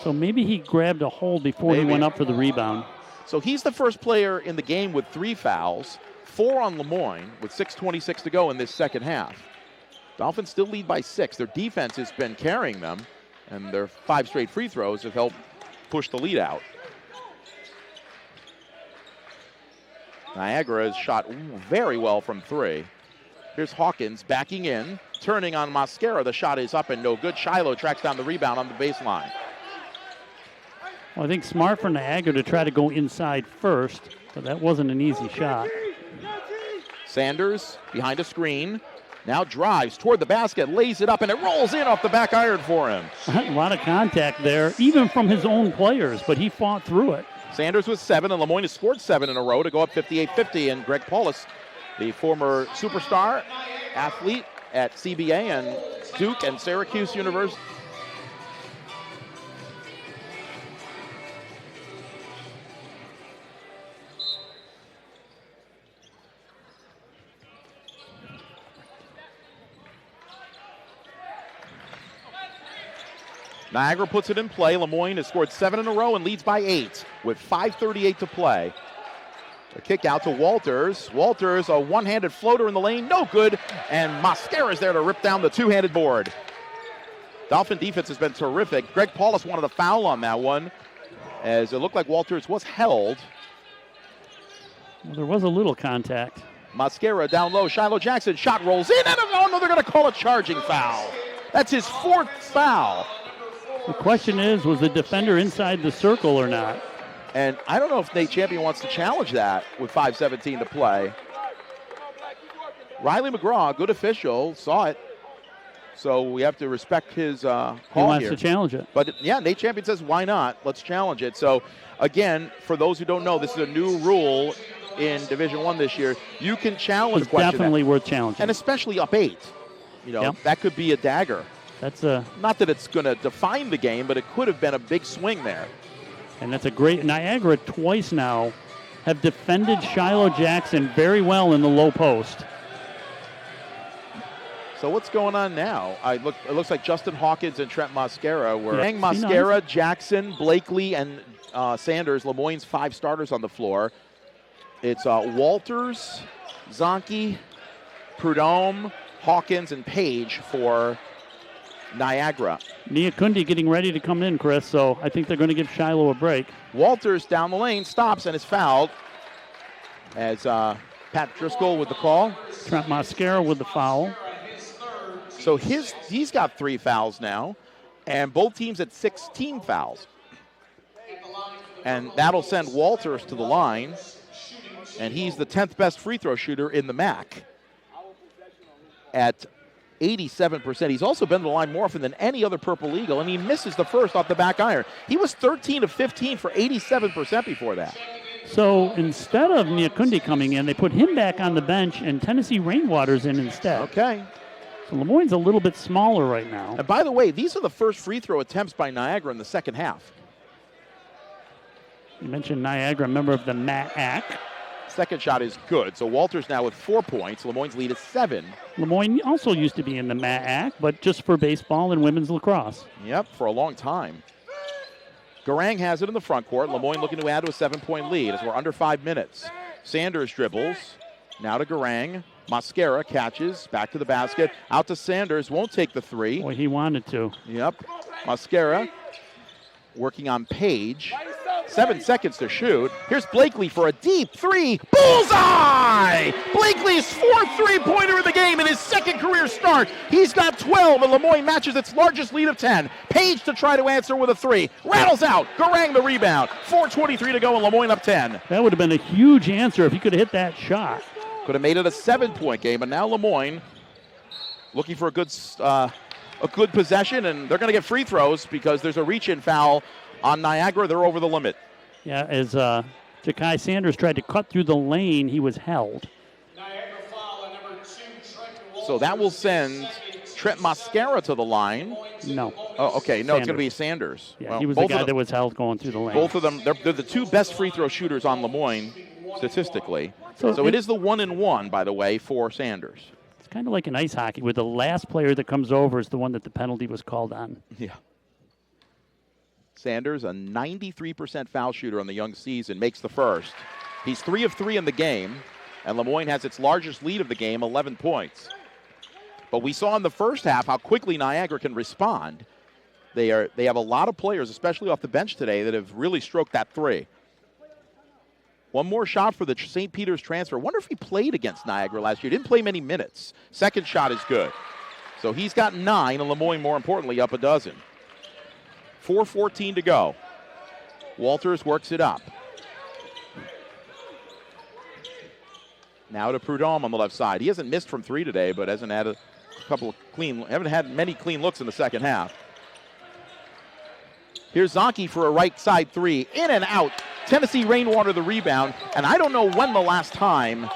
So maybe he grabbed a hold before he went up for the rebound. So he's the first player in the game with 3 fouls, 4 on LeMoyne with 6:26 to go in this second half. Dolphins still lead by 6. Their defense has been carrying them, and their 5 straight free throws have helped push the lead out. Niagara has shot very well from 3. Here's Hawkins backing in, turning on Mosquera. The shot is up and no good. Shiloh tracks down the rebound on the baseline. Well, I think smart for Niagara to try to go inside first, but that wasn't an easy shot. Sanders behind a screen, now drives toward the basket, lays it up, and it rolls in off the back iron for him. A lot of contact there, even from his own players, but he fought through it. Sanders with 7, and LeMoyne has scored 7 in a row to go up 58-50, and Greg Paulus, the former superstar athlete at CBA and Duke and Syracuse University. Niagara puts it in play. LeMoyne has scored 7 in a row and leads by 8 with 5:38 to play. A kick out to Walters. Walters, a one-handed floater in the lane, no good. And Mosquera's there to rip down the two-handed board. Dolphin defense has been terrific. Greg Paulus wanted a foul on that one, as it looked like Walters was held. Well, there was a little contact. Mosquera down low. Shiloh Jackson shot rolls in. And oh no, they're going to call a charging foul. That's his 4th foul. The question is, was the defender inside the circle or not? And I don't know if Nate Champion wants to challenge that with 5:17 to play. Riley McGraw, good official, saw it. So we have to respect his call here. He wants to challenge it. But yeah, Nate Champion says, why not? Let's challenge it. So again, for those who don't know, this is a new rule in Division I this year. You can challenge. It's definitely worth challenging. And especially up 8. You know, that could be a dagger. That's a not that it's going to define the game, but it could have been a big swing there. And that's a great Niagara twice now have defended Shiloh Jackson very well in the low post. So what's going on now? It looks like Justin Hawkins and Trent Mosquera were Mosquera, Jackson, Blakely, and Sanders, LeMoyne's 5 starters on the floor. It's Walters, Zonke, Prudhomme, Hawkins, and Page for Niagara. Niakundi getting ready to come in, Chris, so I think they're going to give Shiloh a break. Walters down the lane, stops, and is fouled as Pat Driscoll with the call. Trent Mosquera with the foul. So he's got 3 fouls now, and both teams at 16 fouls. And that'll send Walters to the line, and he's the 10th best free throw shooter in the MAC at 87%. He's also been to the line more often than any other Purple Eagle, and he misses the first off the back iron. He was 13 of 15 for 87% before that. So instead of Niakundi coming in, they put him back on the bench and Tennessee Rainwater's in instead. Okay. So LeMoyne's a little bit smaller right now. And by the way, these are the first free throw attempts by Niagara in the second half. You mentioned Niagara, a member of the MAAC. Second shot is good. So Walters now with 4 points. LeMoyne's lead is 7. LeMoyne also used to be in the MAAC, but just for baseball and women's lacrosse. Yep, for a long time. Garang has it in the front court. LeMoyne looking to add to a 7-point lead as we're under 5 minutes. Sanders dribbles. Now to Garang. Mosquera catches. Back to the basket. Out to Sanders. Won't take the 3. Boy, he wanted to. Yep. Mosquera working on Page. 7 seconds to shoot. Here's Blakely for a deep 3. Bullseye! Blakely's 4th three-pointer of the game in his second career start. He's got 12, and LeMoyne matches its largest lead of 10. Page to try to answer with a 3. Rattles out. Garang the rebound. 4:23 to go, and LeMoyne up 10. That would have been a huge answer if he could have hit that shot. Could have made it a 7-point game, but now LeMoyne looking for a good possession, and they're going to get free throws because there's a reach-in foul on Niagara. They're over the limit. Yeah, as Ja'Kai Sanders tried to cut through the lane, he was held. So that will send Trent Mosquera to the line. No. Oh, okay. No, Sanders. It's going to be Sanders. Yeah, well, he was the guy that was held going through the lane. Both of them, they're the 2 best free throw shooters on LeMoyne statistically. So it is the 1-and-1, by the way, for Sanders. It's kind of like in ice hockey where the last player that comes over is the one that the penalty was called on. Yeah. Sanders, a 93% foul shooter on the young season, makes the first. He's 3 of 3 in the game, and LeMoyne has its largest lead of the game, 11 points. But we saw in the first half how quickly Niagara can respond. They have a lot of players, especially off the bench today, that have really stroked that three. One more shot for the St. Peter's transfer. I wonder if he played against Niagara last year. Didn't play many minutes. Second shot is good. So he's got 9, and LeMoyne, more importantly, up a dozen. 4:14 to go. Walters works it up. Now to Prudhomme on the left side. He hasn't missed from 3 today, but hasn't had haven't had many clean looks in the second half. Here's Zonke for a right side 3. In and out. Tennessee Rainwater the rebound. And I don't know when the last time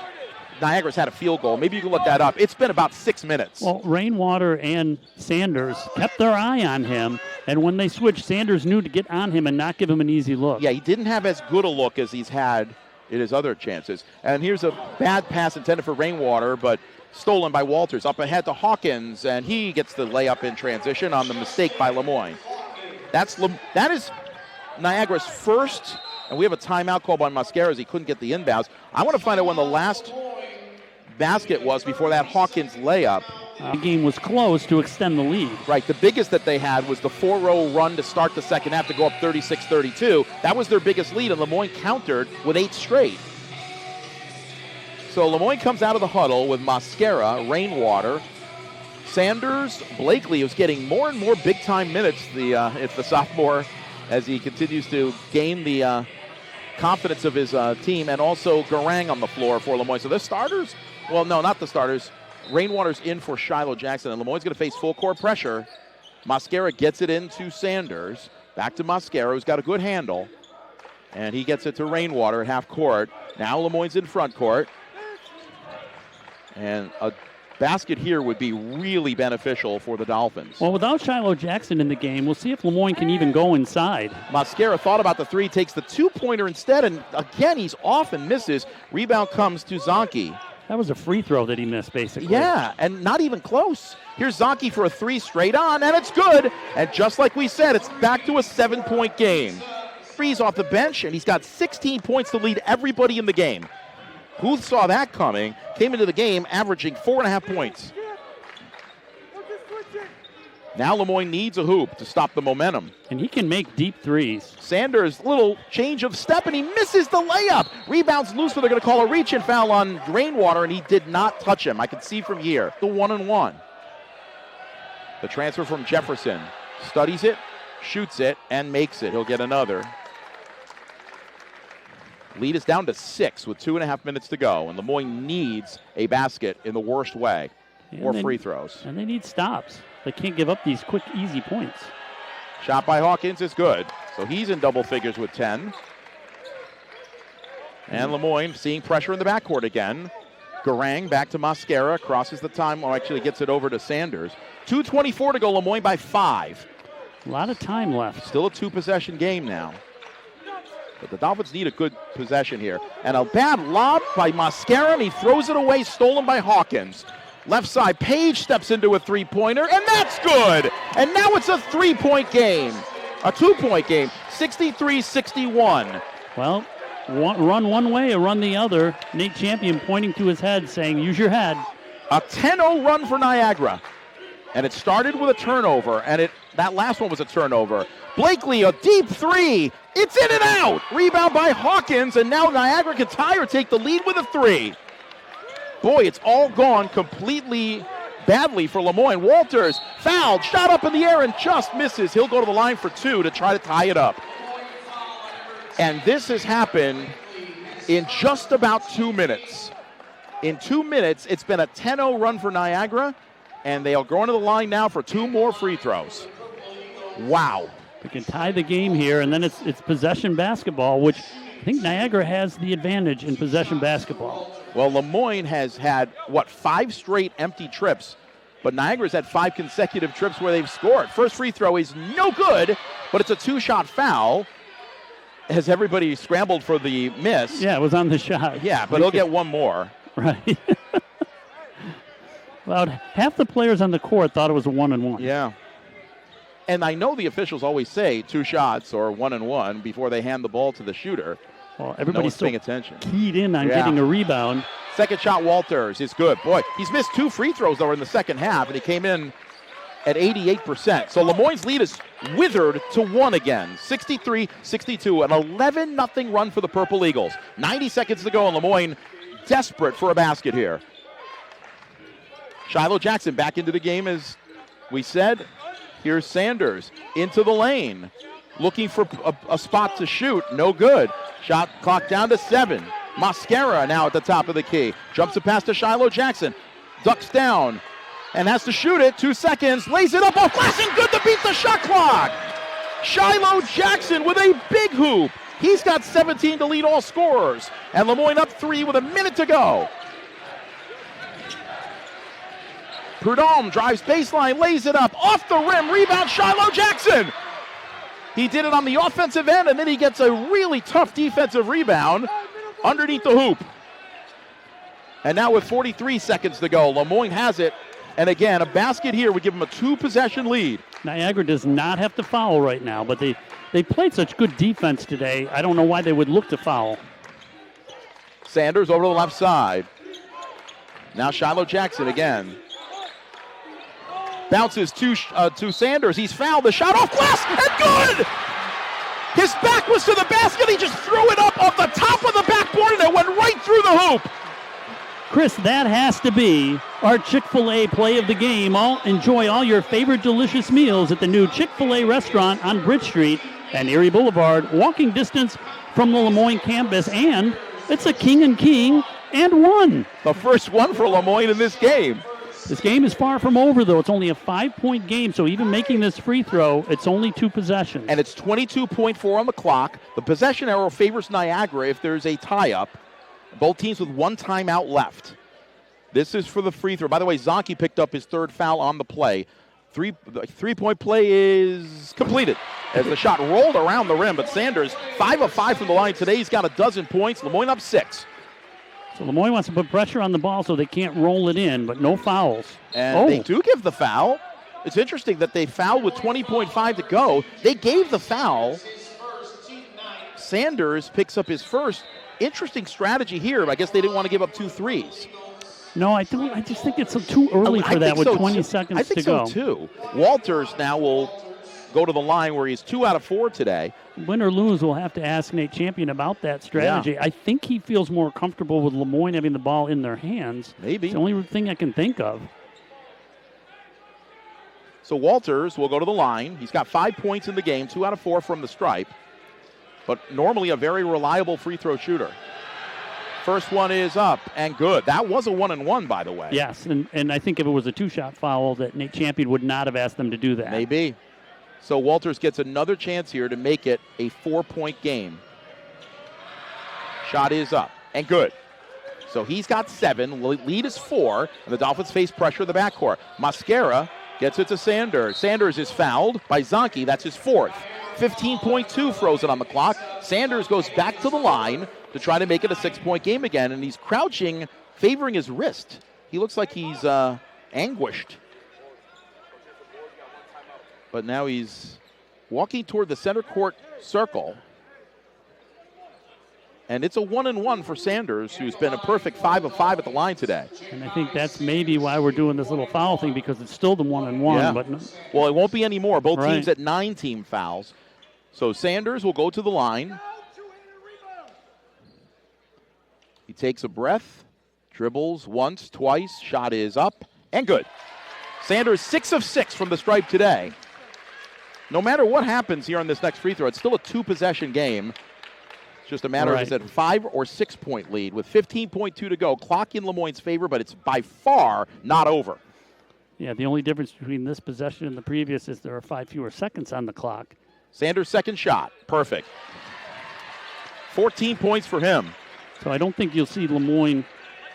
Niagara's had a field goal. Maybe you can look that up. It's been about 6 minutes. Well, Rainwater and Sanders kept their eye on him. And when they switched, Sanders knew to get on him and not give him an easy look. Yeah, he didn't have as good a look as he's had in his other chances. And here's a bad pass intended for Rainwater, but stolen by Walters. Up ahead to Hawkins, and he gets the layup in transition on the mistake by LeMoyne. That is Niagara's first, and we have a timeout called by Mascara as he couldn't get the inbounds. I want to find out when the last basket was before that Hawkins layup. The game was close to extend the lead. Right, the biggest that they had was the 4-0 run to start the second half to go up 36-32. That was their biggest lead, and LeMoyne countered with 8 straight. So LeMoyne comes out of the huddle with Mascara, Rainwater, Sanders, Blakely, who's getting more and more big-time minutes, it's the sophomore, as he continues to gain the confidence of his team, and also Garang on the floor for LeMoyne. So the starters, well, no, not the starters. Rainwater's in for Shiloh Jackson, and LeMoyne's going to face full court pressure. Mascara gets it into Sanders. Back to Mascara, who's got a good handle. And he gets it to Rainwater at half court. Now LeMoyne's in front court. And a basket here would be really beneficial for the Dolphins. Well, without Shiloh Jackson in the game, we'll see if LeMoyne can even go inside. Mascara thought about the 3, takes the 2-pointer instead, and again, he's off and misses. Rebound comes to Zonke. That was a free throw that he missed, basically. Yeah, and not even close. Here's Zonke for a 3 straight on, and it's good. And just like we said, it's back to a 7-point game. Freeze off the bench, and he's got 16 points to lead everybody in the game. Who saw that coming? Came into the game averaging 4.5 points. Now LeMoyne needs a hoop to stop the momentum. And he can make deep threes. Sanders, little change of step, and he misses the layup. Rebounds loose, but they're going to call a reach and foul on Rainwater, and he did not touch him. I can see from here. The 1-and-1. The transfer from Jefferson. Studies it, shoots it, and makes it. He'll get another. Lead is down to 6 with 2.5 minutes to go, and LeMoyne needs a basket in the worst way. Or free throws. And they need stops. They can't give up these quick, easy points. Shot by Hawkins is good. So he's in double figures with 10. And LeMoyne seeing pressure in the backcourt again. Garang back to Mascara, crosses the time, or actually gets it over to Sanders. 2:24 to go, LeMoyne by 5. A lot of time left. Still a 2-possession game now. But the Dolphins need a good possession here. And a bad lob by Mascara, and he throws it away, stolen by Hawkins. Left side, Page steps into a 3-pointer, and that's good! And now it's a 3-point game. A 2-point game, 63-61. Well, run one way or run the other. Nate Champion pointing to his head saying, use your head. A 10-0 run for Niagara. And it started with a turnover, and that last one was a turnover. Blakely, a deep 3. It's in and out. Rebound by Hawkins, and now Niagara can tie or take the lead with a 3. Boy, it's all gone completely badly for LeMoyne. Walters fouled, shot up in the air, and just misses. He'll go to the line for 2 to try to tie it up. And this has happened in just about 2 minutes. In 2 minutes, it's been a 10-0 run for Niagara, and they'll go into the line now for 2 more free throws. Wow. They can tie the game here, and then it's possession basketball, which I think Niagara has the advantage in possession basketball. Well, LeMoyne has had, 5 straight empty trips, but Niagara's had 5 consecutive trips where they've scored. First free throw is no good, but it's a 2-shot foul. Has everybody scrambled for the miss? Yeah, it was on the shot. Yeah, but he'll get one more. Right. About half the players on the court thought it was a 1-and-1. Yeah. And I know the officials always say 2 shots or 1 and 1 before they hand the ball to the shooter. Well, everybody's paying attention. Keyed in on getting a rebound. Second shot, Walters, is good. Boy, he's missed 2 free throws, though, in the second half, and he came in at 88%. So LeMoyne's lead is withered to 1 again, 63-62, an 11-0 run for the Purple Eagles. 90 seconds to go, and LeMoyne desperate for a basket here. Shiloh Jackson back into the game, as we said. Here's Sanders into the lane, looking for a spot to shoot. No good. Shot clock down to 7. Mascara now at the top of the key. Jumps it past to Shiloh Jackson. Ducks down and has to shoot it. 2 seconds. Lays it up off glass and good to beat the shot clock. Shiloh Jackson with a big hoop. He's got 17 to lead all scorers. And LeMoyne up 3 with a minute to go. Prudhomme drives baseline, lays it up, off the rim, rebound, Shiloh Jackson. He did it on the offensive end, and then he gets a really tough defensive rebound underneath the hoop. And now with 43 seconds to go, LeMoyne has it. And again, a basket here would give him a 2-possession lead. Niagara does not have to foul right now, but they played such good defense today. I don't know why they would look to foul. Sanders over to the left side. Now Shiloh Jackson again. Bounces to Sanders. He's fouled. The shot off glass and good! His back was to the basket. He just threw it up off the top of the backboard and it went right through the hoop. Chris, that has to be our Chick-fil-A play of the game. Enjoy all your favorite delicious meals at the new Chick-fil-A restaurant on Bridge Street and Erie Boulevard. Walking distance from the LeMoyne campus, and it's a king and 1. The first one for LeMoyne in this game. This game is far from over, though. It's only a 5-point game, so even making this free throw, it's only 2 possessions. And it's 22.4 on the clock. The possession arrow favors Niagara if there's a tie-up. Both teams with 1 timeout left. This is for the free throw. By the way, Zonke picked up his 3rd foul on the play. Three-point play is completed as the shot rolled around the rim, but Sanders, 5 of 5 from the line today. He's got a dozen points. LeMoyne up 6. So LeMoyne wants to put pressure on the ball so they can't roll it in, but no fouls. And they do give the foul. It's interesting that they fouled with 20.5 to go. They gave the foul. Sanders picks up his first. Interesting strategy here. I guess they didn't want to give up 2 threes. No, I don't. I just think it's too early for that with 20 seconds to go. I think so, too. Walters now will go to the line where he's 2 out of 4 today. Win or lose, we'll have to ask Nate Champion about that strategy. Yeah. I think he feels more comfortable with LeMoyne having the ball in their hands. Maybe. It's the only thing I can think of. So Walters will go to the line. He's got 5 points in the game, 2 out of 4 from the stripe. But normally a very reliable free throw shooter. First one is up and good. That was a 1-and-1, by the way. Yes, and I think if it was a 2-shot foul, that Nate Champion would not have asked them to do that. Maybe. So Walters gets another chance here to make it a 4-point game. Shot is up and good. So he's got 7. Lead is 4, and the Dolphins face pressure in the backcourt. Mascara gets it to Sanders. Sanders is fouled by Zonke. That's his 4th. 15.2 frozen on the clock. Sanders goes back to the line to try to make it a 6-point game again, and he's crouching, favoring his wrist. He looks like he's anguished. But now he's walking toward the center court circle. And it's a 1-and-1 for Sanders, who's been a perfect 5 of 5 at the line today. And I think that's maybe why we're doing this little foul thing, because it's still the 1-and-1. Yeah. But well, it won't be any more. Both right. teams at 9 team fouls. So Sanders will go to the line. He takes a breath, dribbles once, twice, shot is up, and good. Sanders 6 of 6 from the stripe today. No matter what happens here on this next free throw, it's still a 2-possession game. It's just a matter of, is it a 5 or 6 point lead with 15.2 to go. Clock in LeMoyne's favor, but it's by far not over. Yeah, the only difference between this possession and the previous is there are 5 fewer seconds on the clock. Sanders' second shot, perfect. 14 points for him. So I don't think you'll see LeMoyne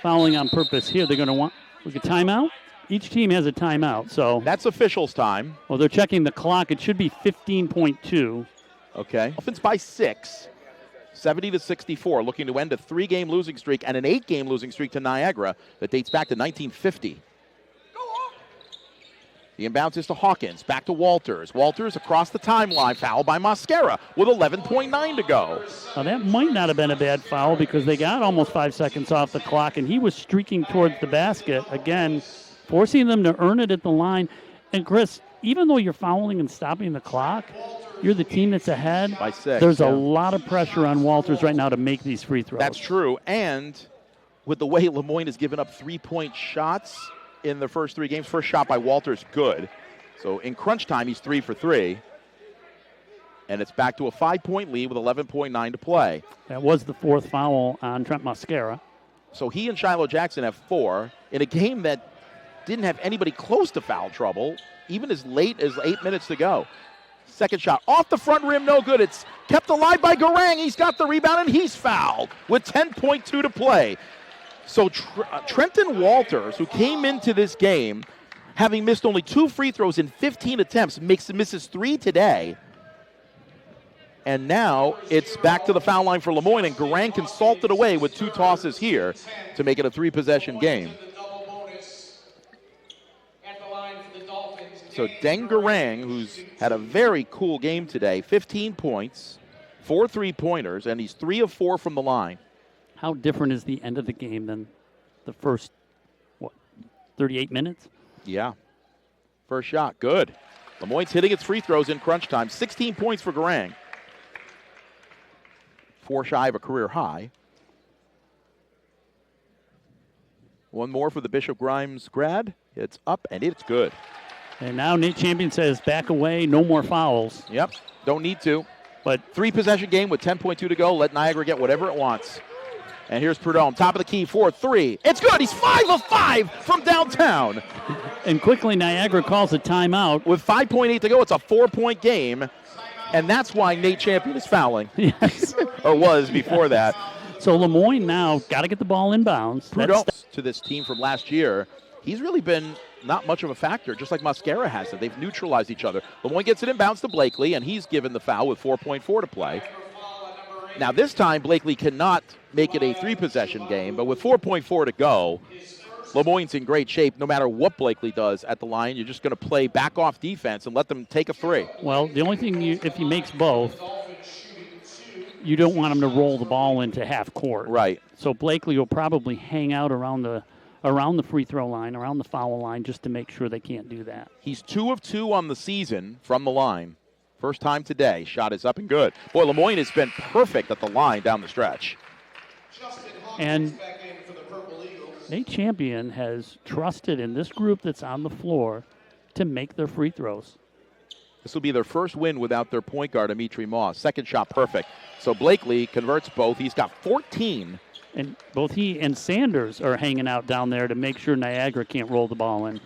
fouling on purpose here. They're going to want a timeout. Each team has a timeout, so that's officials' time. Well, they're checking the clock. It should be 15.2. Okay. Dolphins by 6, 70-64, looking to end a 3-game losing streak and an 8-game losing streak to Niagara that dates back to 1950. The inbounds is to Hawkins. Back to Walters. Walters across the timeline. Foul by Mosquera with 11.9 to go. Now, that might not have been a bad foul because they got almost 5 seconds off the clock, and he was streaking towards the basket. Again, forcing them to earn it at the line. And, Chris, even though you're fouling and stopping the clock, you're the team that's ahead. By 6. There's a lot of pressure on Walters right now to make these free throws. That's true. And with the way LeMoyne has given up 3-point shots in the first 3 games, first shot by Walters, good. So in crunch time, he's 3 for 3. And it's back to a 5-point lead with 11.9 to play. That was the 4th foul on Trent Mosquera. So he and Shiloh Jackson have 4 in a game that didn't have anybody close to foul trouble, even as late as 8 minutes to go. Second shot off the front rim, no good. It's kept alive by Garang. He's got the rebound, and he's fouled with 10.2 to play. So Trenton Walters, who came into this game having missed only 2 free throws in 15 attempts, misses 3 today. And now it's back to the foul line for LeMoyne, and Garang can salt it away with 2 tosses here to make it a 3-possession game. So Deng Garang, who's had a very cool game today, 15 points, 4 3-pointers, and he's 3 of 4 from the line. How different is the end of the game than the first, 38 minutes? Yeah. First shot, good. LeMoyne's hitting its free throws in crunch time. 16 points for Garang. 4 shy of a career high. One more for the Bishop Grimes grad. It's up, and it's good. And now Nate Champion says back away, no more fouls. Yep, don't need to. But 3-possession game with 10.2 to go. Let Niagara get whatever it wants. And here's Prudhomme, top of the key for 3. It's good. He's 5 of 5 from downtown. And quickly, Niagara calls a timeout. With 5.8 to go, it's a 4-point game. And that's why Nate Champion is fouling. Yes. Or was before that. So LeMoyne now got to get the ball inbounds. Prudhomme to this team from last year. He's really been not much of a factor, just like Mosquera has it. They've neutralized each other. LeMoyne gets it inbounds to Blakely, and he's given the foul with 4.4 to play. Now this time, Blakely cannot make it a 3-possession game, but with 4.4 to go, LeMoyne's in great shape. No matter what Blakely does at the line, you're just going to play back-off defense and let them take a 3. Well, the only thing, if he makes both, you don't want him to roll the ball into half court. Right. So Blakely will probably hang out around the free throw line, around the foul line, just to make sure they can't do that. He's 2 of 2 on the season from the line. First time today. Shot is up and good. Boy, LeMoyne has been perfect at the line down the stretch. And Nate Champion has trusted in this group that's on the floor to make their free throws. This will be their first win without their point guard, Amitri Moss. Second shot perfect. So Blakely converts both. He's got 14. And both he and Sanders are hanging out down there to make sure Niagara can't roll the ball in.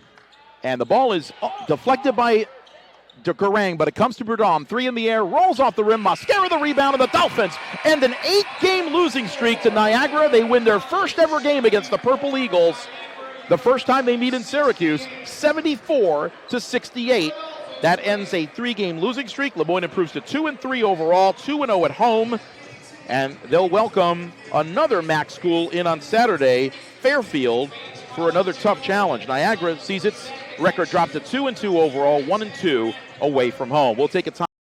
And the ball is deflected by Garang, but it comes to Prudhomme. 3 in the air, rolls off the rim. Mosquera the rebound, and the Dolphins end an 8-game losing streak to Niagara. They win their first ever game against the Purple Eagles. The first time they meet in Syracuse, 74-68. That ends a 3-game losing streak. LeMoyne improves to 2-3 overall, 2-0 at home. And they'll welcome another MAC school in on Saturday, Fairfield, for another tough challenge. Niagara sees its record drop to 2-2 overall, 1-2 away from home. We'll take a time.